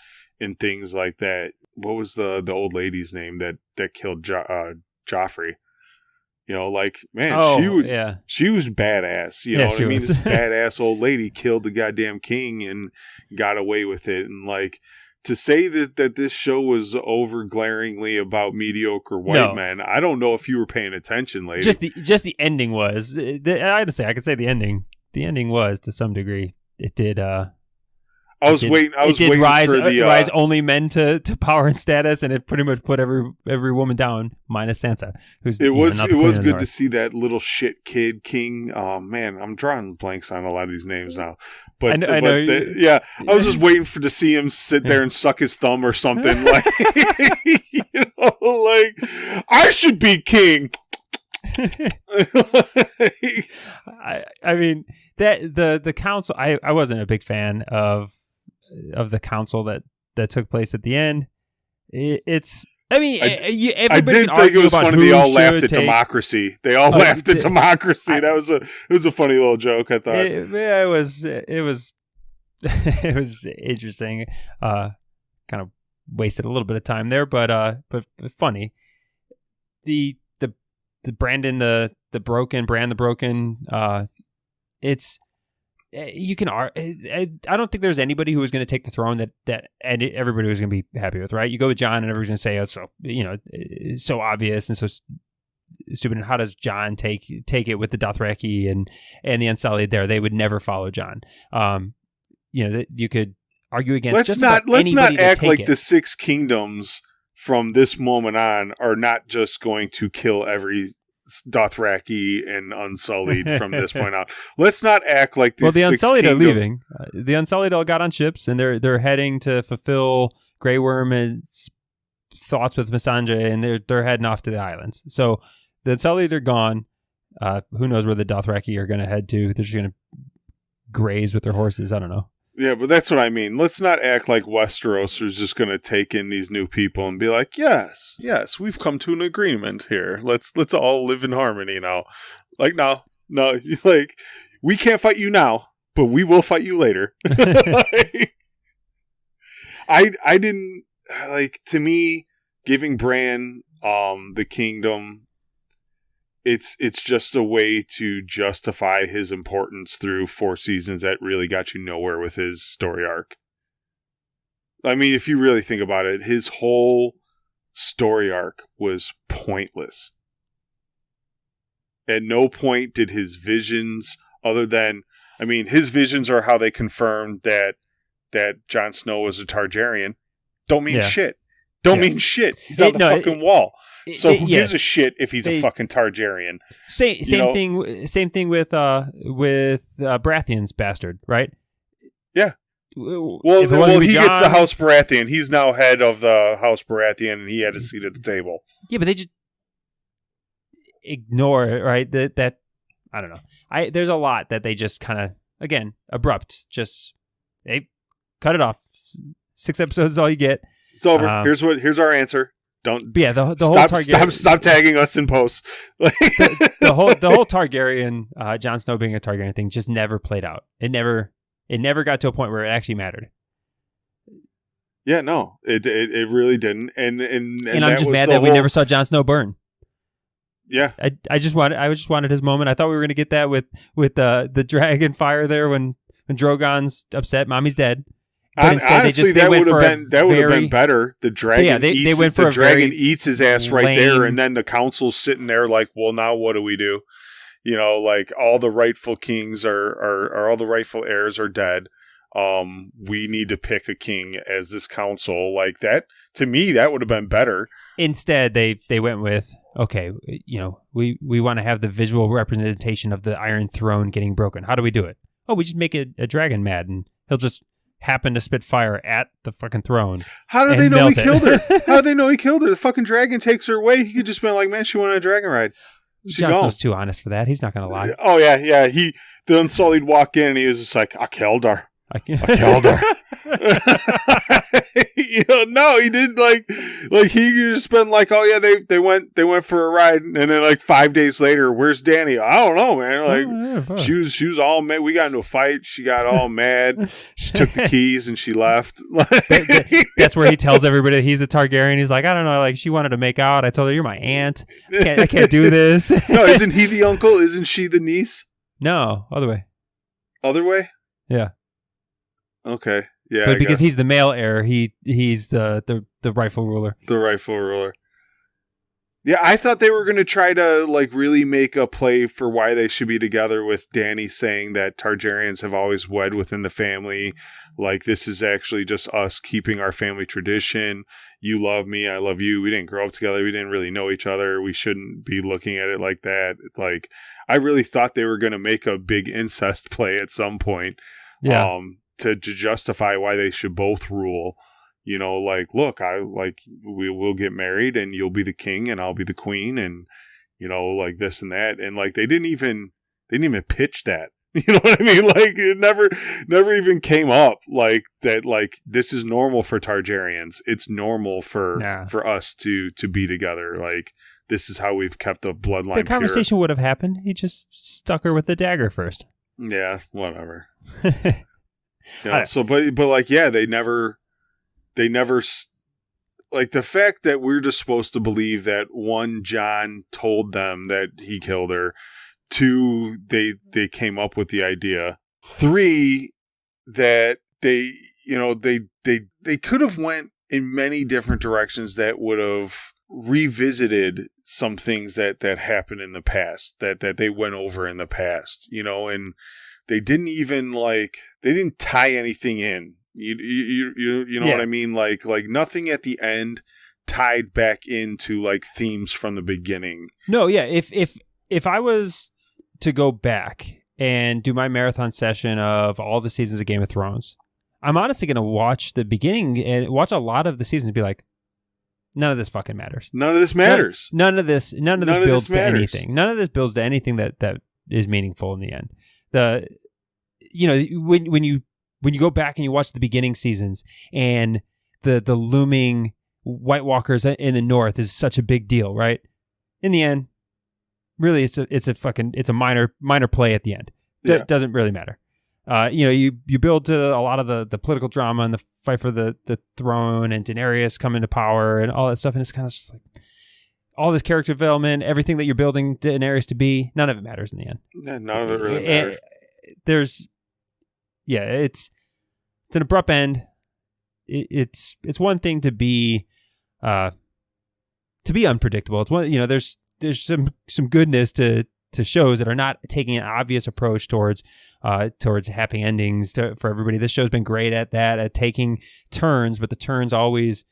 things like that. What was the old lady's name that killed Joffrey? She was badass. You know what I mean? This badass old lady killed the goddamn king and got away with it. And like, to say that this show was over glaringly about mediocre white men, I don't know if you were paying attention, lady. Just the ending was. I could say the ending. The ending was, to some degree, it did. I was waiting rise, for the rise only men to power and status, and it pretty much put every woman down, minus Sansa. It was good to see that little shit kid king. Oh man, I'm drawing blanks on a lot of these names now. But I know. I was just waiting to see him sit there and suck his thumb or something. Like, like I should be king. I mean that the council. I wasn't a big fan of the council that took place at the end. I did think it was funny. They all laughed at democracy. They all laughed at democracy. It was a funny little joke. I thought it was it was interesting. Kind of wasted a little bit of time there, but funny. The Brandon the Broken. It's. You can. I don't think there's anybody who was going to take the throne that and everybody was going to be happy with, right? You go with John, and everyone's going to say, "Oh, so it's so obvious and so stupid." And how does John take it with the Dothraki and the Unsullied? There, they would never follow John. You could argue against. Let's not act like the Six Kingdoms from this moment on are not just going to kill every Dothraki and Unsullied from this point on. Let's not act like the Unsullied are leaving. The Unsullied all got on ships and they're heading to fulfill Grey Worm's thoughts with Missandei, and they're heading off to the islands. So the Unsullied are gone. Who knows where the Dothraki are going to head to? They're just going to graze with their horses. I don't know. Yeah, but that's what I mean. Let's not act like Westeros is just going to take in these new people and be like, yes, we've come to an agreement here. Let's all live in harmony now. Like, no, like, we can't fight you now, but we will fight you later. I didn't, like, to me, giving Bran the kingdom, it's just a way to justify his importance through 4 seasons that really got you nowhere with his story arc. I mean, if you really think about it, his whole story arc was pointless. At no point did his visions, other than, I mean, his visions are how they confirmed that Jon Snow was a Targaryen. Don't mean shit. Don't mean shit. He's on the fucking wall. So who gives a shit if he's a fucking Targaryen? Same thing with Baratheon's bastard, right? Yeah. Well, he gets the House Baratheon. He's now head of the House Baratheon, and he had a seat at the table. Yeah, but they just ignore it, right? That I don't know. There's a lot that they just kind of, again, abrupt. Just cut it off. 6 episodes is all you get. It's over. Here's our answer. Don't. Yeah, the whole Targaryen. Stop tagging us in posts. the whole Targaryen, Jon Snow being a Targaryen thing just never played out. It never got to a point where it actually mattered. Yeah, no, it really didn't. And I'm just mad that we never saw Jon Snow burn. Yeah, I just wanted his moment. I thought we were going to get that with the dragon fire there when Drogon's upset, mommy's dead. But instead, honestly, that would have been better. The dragon, eats his ass right there, and then the council's sitting there like, well, now what do we do? Like all the rightful kings are all the rightful heirs are dead. We need to pick a king as this council. Like that, to me, that would have been better. Instead, they went with, okay, we want to have the visual representation of the Iron Throne getting broken. How do we do it? Oh, we just make a dragon mad, and he'll just happen to spit fire at the fucking throne. How do they know he killed her? How do they know he killed her? The fucking dragon takes her away. He could just be like, man, she wanted a dragon ride. Jon Snow's too honest for that. He's not going to lie. Oh, yeah. The Unsullied walk in and he was just like, I killed her. I killed her. No, he didn't like he just been like, oh yeah, they went for a ride, and then like 5 days later, where's Dany? I don't know, man. Like she was all mad. We got into a fight. She got all mad. She took the keys and she left. That's where he tells everybody he's a Targaryen. He's like, I don't know, like she wanted to make out. I told her you're my aunt. I can't do this. No, isn't he the uncle? Isn't she the niece? No, other way. Other way? Yeah. Okay. Yeah. But because he's the male heir, he's the rightful ruler. The rightful ruler. Yeah, I thought they were going to try to like really make a play for why they should be together, with Dany saying that Targaryens have always wed within the family. Like, this is actually just us keeping our family tradition. You love me, I love you. We didn't grow up together. We didn't really know each other. We shouldn't be looking at it like that. Like, I really thought they were going to make a big incest play at some point. Yeah. To justify why they should both rule. You know, like, look, we will get married and you'll be the king and I'll be the queen, and, you know, like this and that. And like, they didn't even pitch that. You know what I mean? Like, it never even came up like that. Like, this is normal for Targaryens. It's normal for us to be together. Like, this is how we've kept the bloodline The conversation would have happened. He just stuck her with the dagger first. Yeah, whatever. You know, so, but like, yeah, they never, like, the fact that we're just supposed to believe that, one, Jon told them that he killed her, two, they came up with the idea, three, that they could have went in many different directions that would have revisited some things that happened in the past, that they went over in the past, you know, and they didn't even they didn't tie anything in. You know what I mean? Like nothing at the end tied back into like themes from the beginning. No, yeah. If I was to go back and do my marathon session of all the seasons of Game of Thrones, I'm honestly going to watch the beginning and watch a lot of the seasons and be like, none of this fucking matters. None of this matters. None of this builds to anything. None of this builds to anything that is meaningful in the end. When you go back and you watch the beginning seasons and the looming White Walkers in the north is such a big deal, right? In the end, really, it's a minor play at the end. Doesn't really matter. You build to a lot of the political drama and the fight for the throne and Daenerys coming to power and all that stuff, and it's kind of just like all this character development, everything that you're building Daenerys to be, none of it matters in the end. Yeah, none of it really matters. It's an abrupt end. It's one thing to be unpredictable. It's one, there's some goodness to shows that are not taking an obvious approach towards happy endings for everybody. This show's been great at that, at taking turns, but the turns always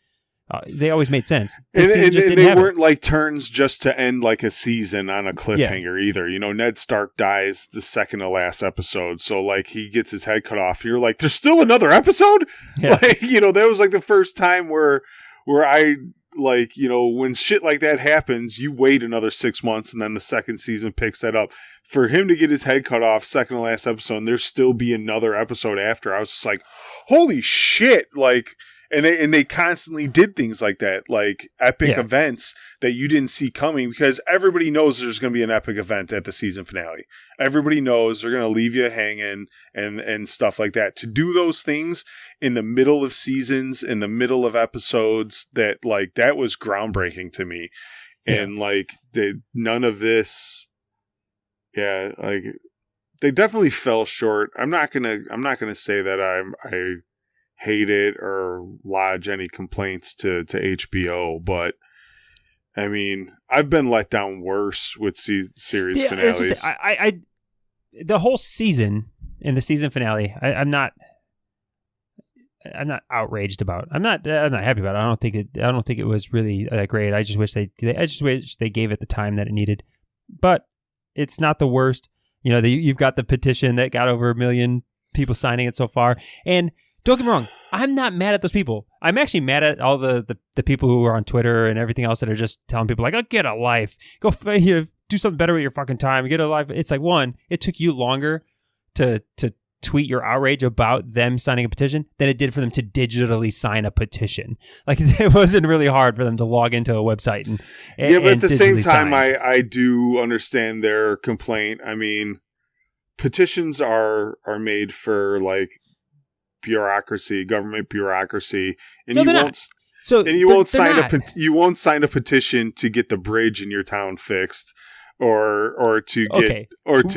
made sense. And they weren't like turns just to end like a season on a cliffhanger either. You know, Ned Stark dies the second to last episode, so like he gets his head cut off. And you're like, there's still another episode? Yeah. Like, that was like the first time where I, like, when shit like that happens, you wait another 6 months and then the second season picks that up. For him to get his head cut off second to last episode and there still be another episode after, I was just like, holy shit. Like, and they constantly did things like that, like epic events that you didn't see coming, because everybody knows there's going to be an epic event at the season finale. Everybody knows they're going to leave you hanging and stuff like that. To do those things in the middle of seasons, in the middle of episodes, that was groundbreaking to me. Yeah. And none of this, like they definitely fell short. I'm not gonna say that I hate it or lodge any complaints to HBO, but I mean, I've been let down worse with series finales. The whole season in the season finale, I'm not outraged about. I'm not happy about it. I don't think it was really that great. I just wish they gave it the time that it needed. But it's not the worst. You've got the petition that got over 1 million people signing it so far, and don't get me wrong, I'm not mad at those people. I'm actually mad at all the people who are on Twitter and everything else that are just telling people like, oh, get a life. Go do something better with your fucking time. Get a life. It's like, one, it took you longer to tweet your outrage about them signing a petition than it did for them to digitally sign a petition. Like, it wasn't really hard for them to log into a website and but at the same time, I do understand their complaint. I mean, petitions are made for like bureaucracy, government bureaucracy, and you won't sign a petition to get the bridge in your town fixed, or to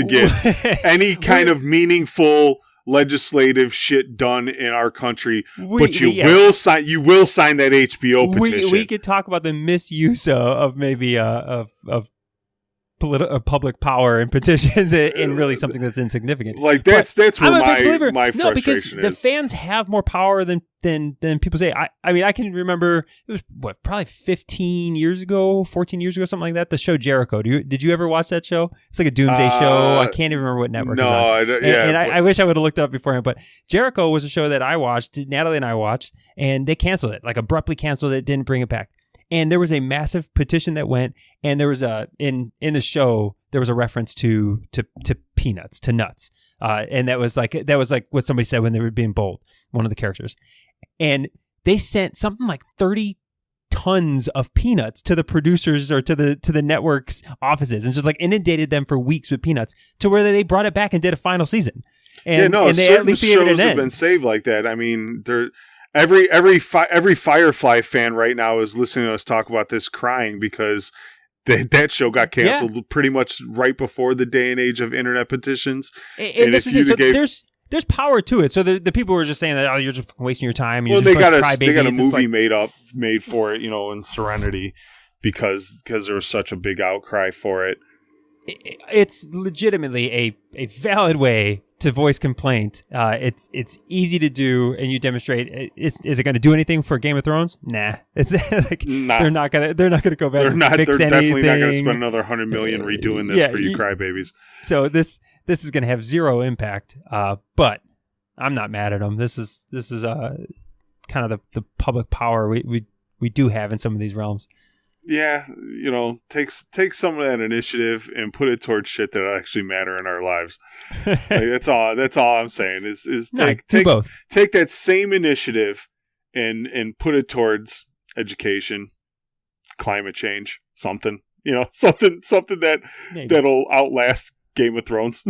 get any kind of meaningful legislative shit done in our country, but you will sign that HBO petition. We could talk about the misuse of maybe of public power and petitions in really something that's insignificant. Like that's where my frustration because the fans have more power than people say. I mean, I can remember it was probably 14 years ago, something like that. The show Jericho. Did you ever watch that show? It's like a doomsday show. I can't even remember what network. No, I wish I would have looked it up beforehand. But Jericho was a show that I watched. Natalie and I watched, and they canceled it. Like abruptly canceled it. Didn't bring it back. And there was a massive petition that went, and there was in the show there was a reference to peanuts, to nuts, and that was like what somebody said when they were being bold, one of the characters, and they sent something like 30 tons of peanuts to the producers or to the network's offices, and just like inundated them for weeks with peanuts, to where they brought it back and did a final season. And they at least shows have been saved like that. I mean, they're. Every Firefly fan right now is listening to us talk about this crying because that show got canceled pretty much right before the day and age of internet petitions. And there's power to it. So the people were just saying that you're just wasting your time. They got a movie made for it, in Serenity because there was such a big outcry for it. It's legitimately a valid way to voice complaint. It's easy to do, and you demonstrate. Is it going to do anything for Game of Thrones? Nah. It's like they're not gonna go back. They're definitely not going to spend another $100 million redoing this for you crybabies. So this is going to have zero impact. But I'm not mad at them. This is kind of the public power we do have in some of these realms. Yeah, take some of that initiative and put it towards shit that actually matter in our lives. That's all I'm saying is take both. Take that same initiative and put it towards education, climate change, something that'll outlast Game of Thrones.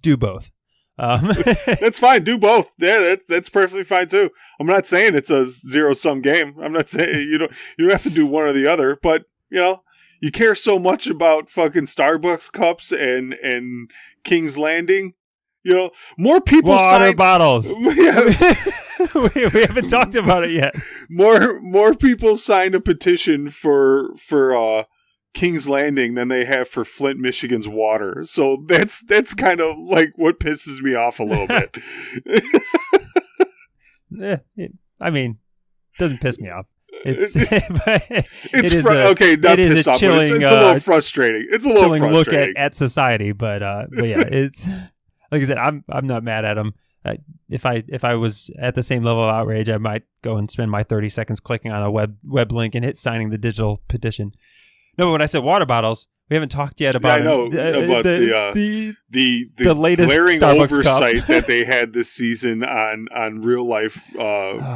Do both. That's fine. Do both. Yeah, that's perfectly fine too. I'm not saying it's a zero-sum game. I'm not saying you don't have to do one or the other. But you care so much about fucking Starbucks cups and King's Landing. More people water bottles. we haven't talked about it yet. More people signed a petition for King's Landing than they have for Flint, Michigan's water. So that's kind of like what pisses me off a little bit. It doesn't piss me off. It's a little frustrating. It's a little frustrating look at society, but yeah, it's like I said, I'm not mad at them. If I was at the same level of outrage, I might go and spend my 30 seconds clicking on a web link and hit signing the digital petition. No, but when I said water bottles, we haven't talked yet about the latest glaring Starbucks oversight cup that they had this season on real life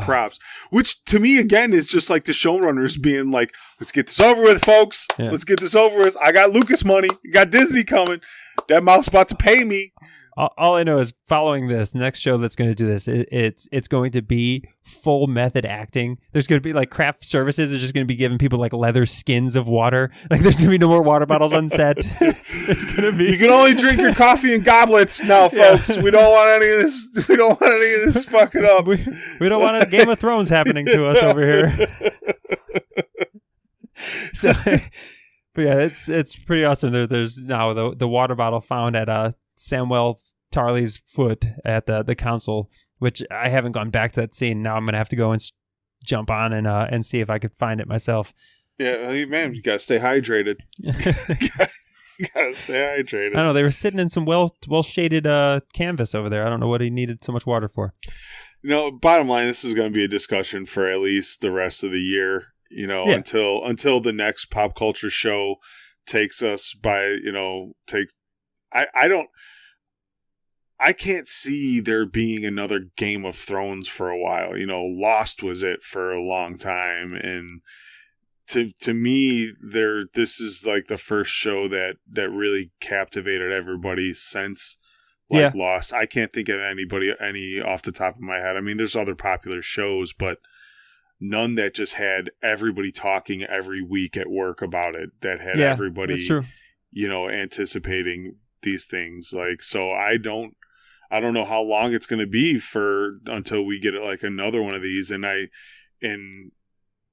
props, which to me again is just like the showrunners being like, "Let's get this over with, folks. Yeah. Let's get this over with. I got Lucas money. Got Disney coming. That mouth's about to pay me." All I know is following this next show that's going to do this, it's going to be full method acting. There's going to be like craft services is just going to be giving people like leather skins of water. Like there's going to be no more water bottles on set. There's going to be. You can only drink your coffee in goblets now, folks. Yeah. We don't want any of this. We don't want any of this fucking up. We don't want a Game of Thrones happening to us over here. So, but yeah, it's pretty awesome. There's now the water bottle found at Samuel Tarley's foot at the council, which I haven't gone back to that scene. Now I'm gonna have to go and jump on and see if I could find it myself. Yeah, man, you gotta stay hydrated. You gotta stay hydrated. I don't know. They were sitting in some well shaded canvas over there. I don't know what he needed so much water for. Bottom line, this is going to be a discussion for at least the rest of the year. Until the next pop culture show takes us by. I can't see there being another Game of Thrones for a while. Lost was it for a long time, and to me, this is like the first show that really captivated everybody since Lost. I can't think of any off the top of my head. I mean, there's other popular shows, but none that just had everybody talking every week at work about it. That had everybody, that's true. Anticipating these things. Like, so I don't I don't know how long it's going to be until we get like another one of these. And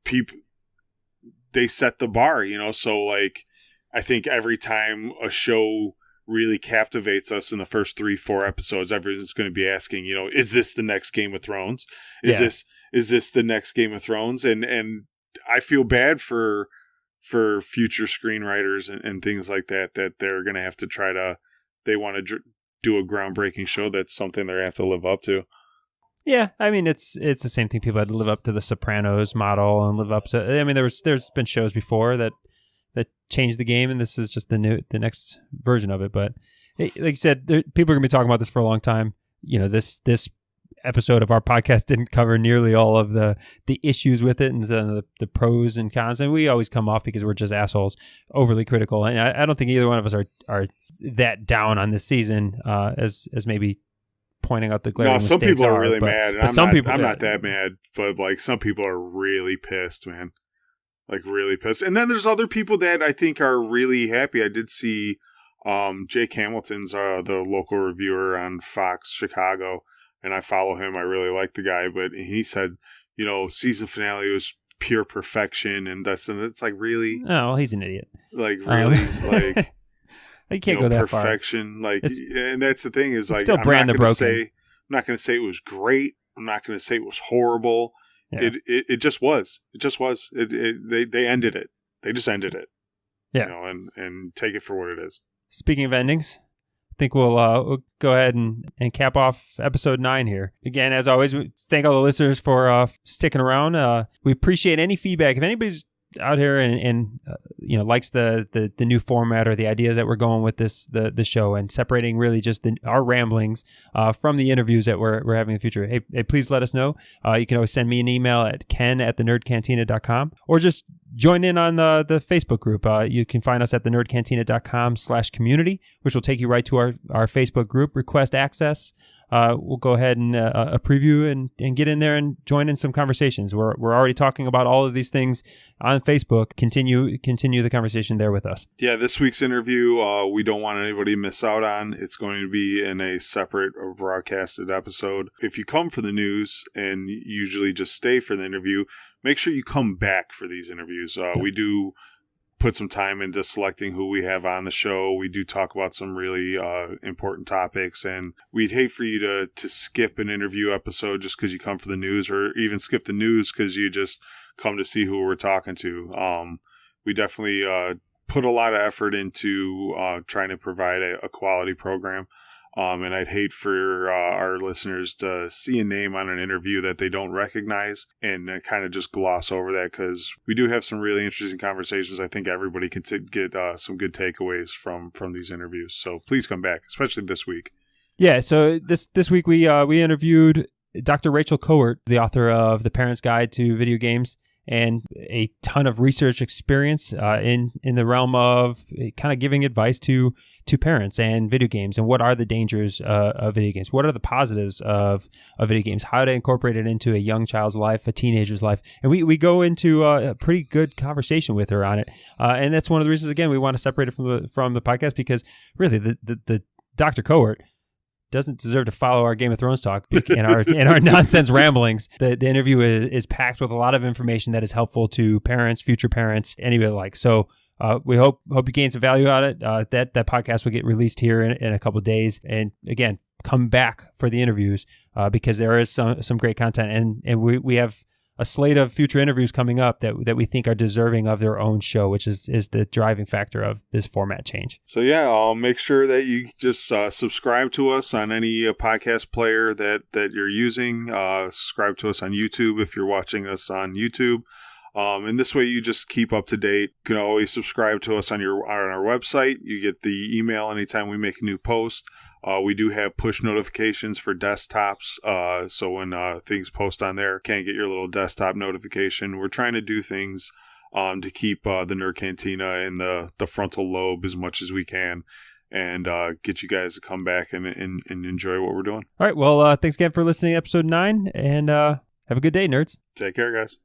people, they set the bar, so like, I think every time a show really captivates us in the first 3-4 episodes, everyone's going to be asking, is this the next Game of Thrones? Is this the next Game of Thrones? And I feel bad for future screenwriters and things like that they're going to have to they want to do a groundbreaking show. That's something they're going to have to live up to. Yeah, I mean, it's the same thing. People had to live up to the Sopranos model and live up to. I mean, there's been shows before that changed the game, and this is just the next version of it. But like you said, people are gonna be talking about this for a long time. This episode of our podcast didn't cover nearly all of the issues with it and the pros and cons. And we always come off because we're just assholes, overly critical. And I don't think either one of us are that down on this season as maybe pointing out the glaring mistakes. No, some people are really mad. But I'm not that mad, but like some people are really pissed, man. Like really pissed. And then there's other people that I think are really happy. I did see Jake Hamilton's the local reviewer on Fox Chicago, and I follow him. I really like the guy, but he said, season finale was pure perfection, and it's like, really? Oh, well, he's an idiot. Like really, like you can't go that perfection. Like, and that's the thing is like, still brand the broken. I'm not going to say it was great. I'm not going to say it was horrible. Yeah. It just was. It just was. They ended it. They just ended it. Yeah. And take it for what it is. Speaking of endings, I think we'll go ahead and cap off episode 9 here. Again, as always, we thank all the listeners for sticking around. We appreciate any feedback. If anybody's out here and likes the new format or the ideas that we're going with the show and separating really just our ramblings from the interviews that we're having in the future, hey, please let us know. You can always send me an email at ken@thenerdcantina.com or just join in on the Facebook group. You can find us at thenerdcantina.com/community, which will take you right to our Facebook group. Request access. We'll go ahead and preview and get in there and join in some conversations. We're already talking about all of these things on Facebook. Continue the conversation there with us. Yeah, this week's interview, we don't want anybody to miss out on. It's going to be in a separate broadcasted episode. If you come for the news and usually just stay for the interview, make sure you come back for these interviews. We do put some time into selecting who we have on the show. We do talk about some really important topics, and we'd hate for you to skip an interview episode just because you come for the news, or even skip the news because you just come to see who we're talking to. We definitely put a lot of effort into trying to provide a quality program. And I'd hate for our listeners to see a name on an interview that they don't recognize and kind of just gloss over that, because we do have some really interesting conversations. I think everybody can get some good takeaways from these interviews. So please come back, especially this week. Yeah, so this week we interviewed Dr. Rachel Cowart, the author of The Parent's Guide to Video Games, and a ton of research experience in the realm of kind of giving advice to parents and video games, and what are the dangers of video games, what are the positives of video games, how to incorporate it into a young child's life, a teenager's life. And we go into a pretty good conversation with her on it, and that's one of the reasons, again, we want to separate it from the podcast, because really the Dr. Cowart doesn't deserve to follow our Game of Thrones talk and our nonsense ramblings. The interview is packed with a lot of information that is helpful to parents, future parents, anybody alike. So we hope you gain some value out of it. That podcast will get released here in a couple of days. And again, come back for the interviews because there is some great content, and we have a slate of future interviews coming up that we think are deserving of their own show, which is the driving factor of this format change. So yeah, I'll make sure that you just subscribe to us on any podcast player that you're using. Subscribe to us on YouTube if you're watching us on YouTube. And this way you just keep up to date. You can always subscribe to us on our website. You get the email anytime we make a new post. We do have push notifications for desktops, so when things post on there, can't get your little desktop notification. We're trying to do things to keep the Nerd Cantina in the frontal lobe as much as we can, and get you guys to come back and enjoy what we're doing. All right, well, thanks again for listening to episode 9, and have a good day, nerds. Take care, guys.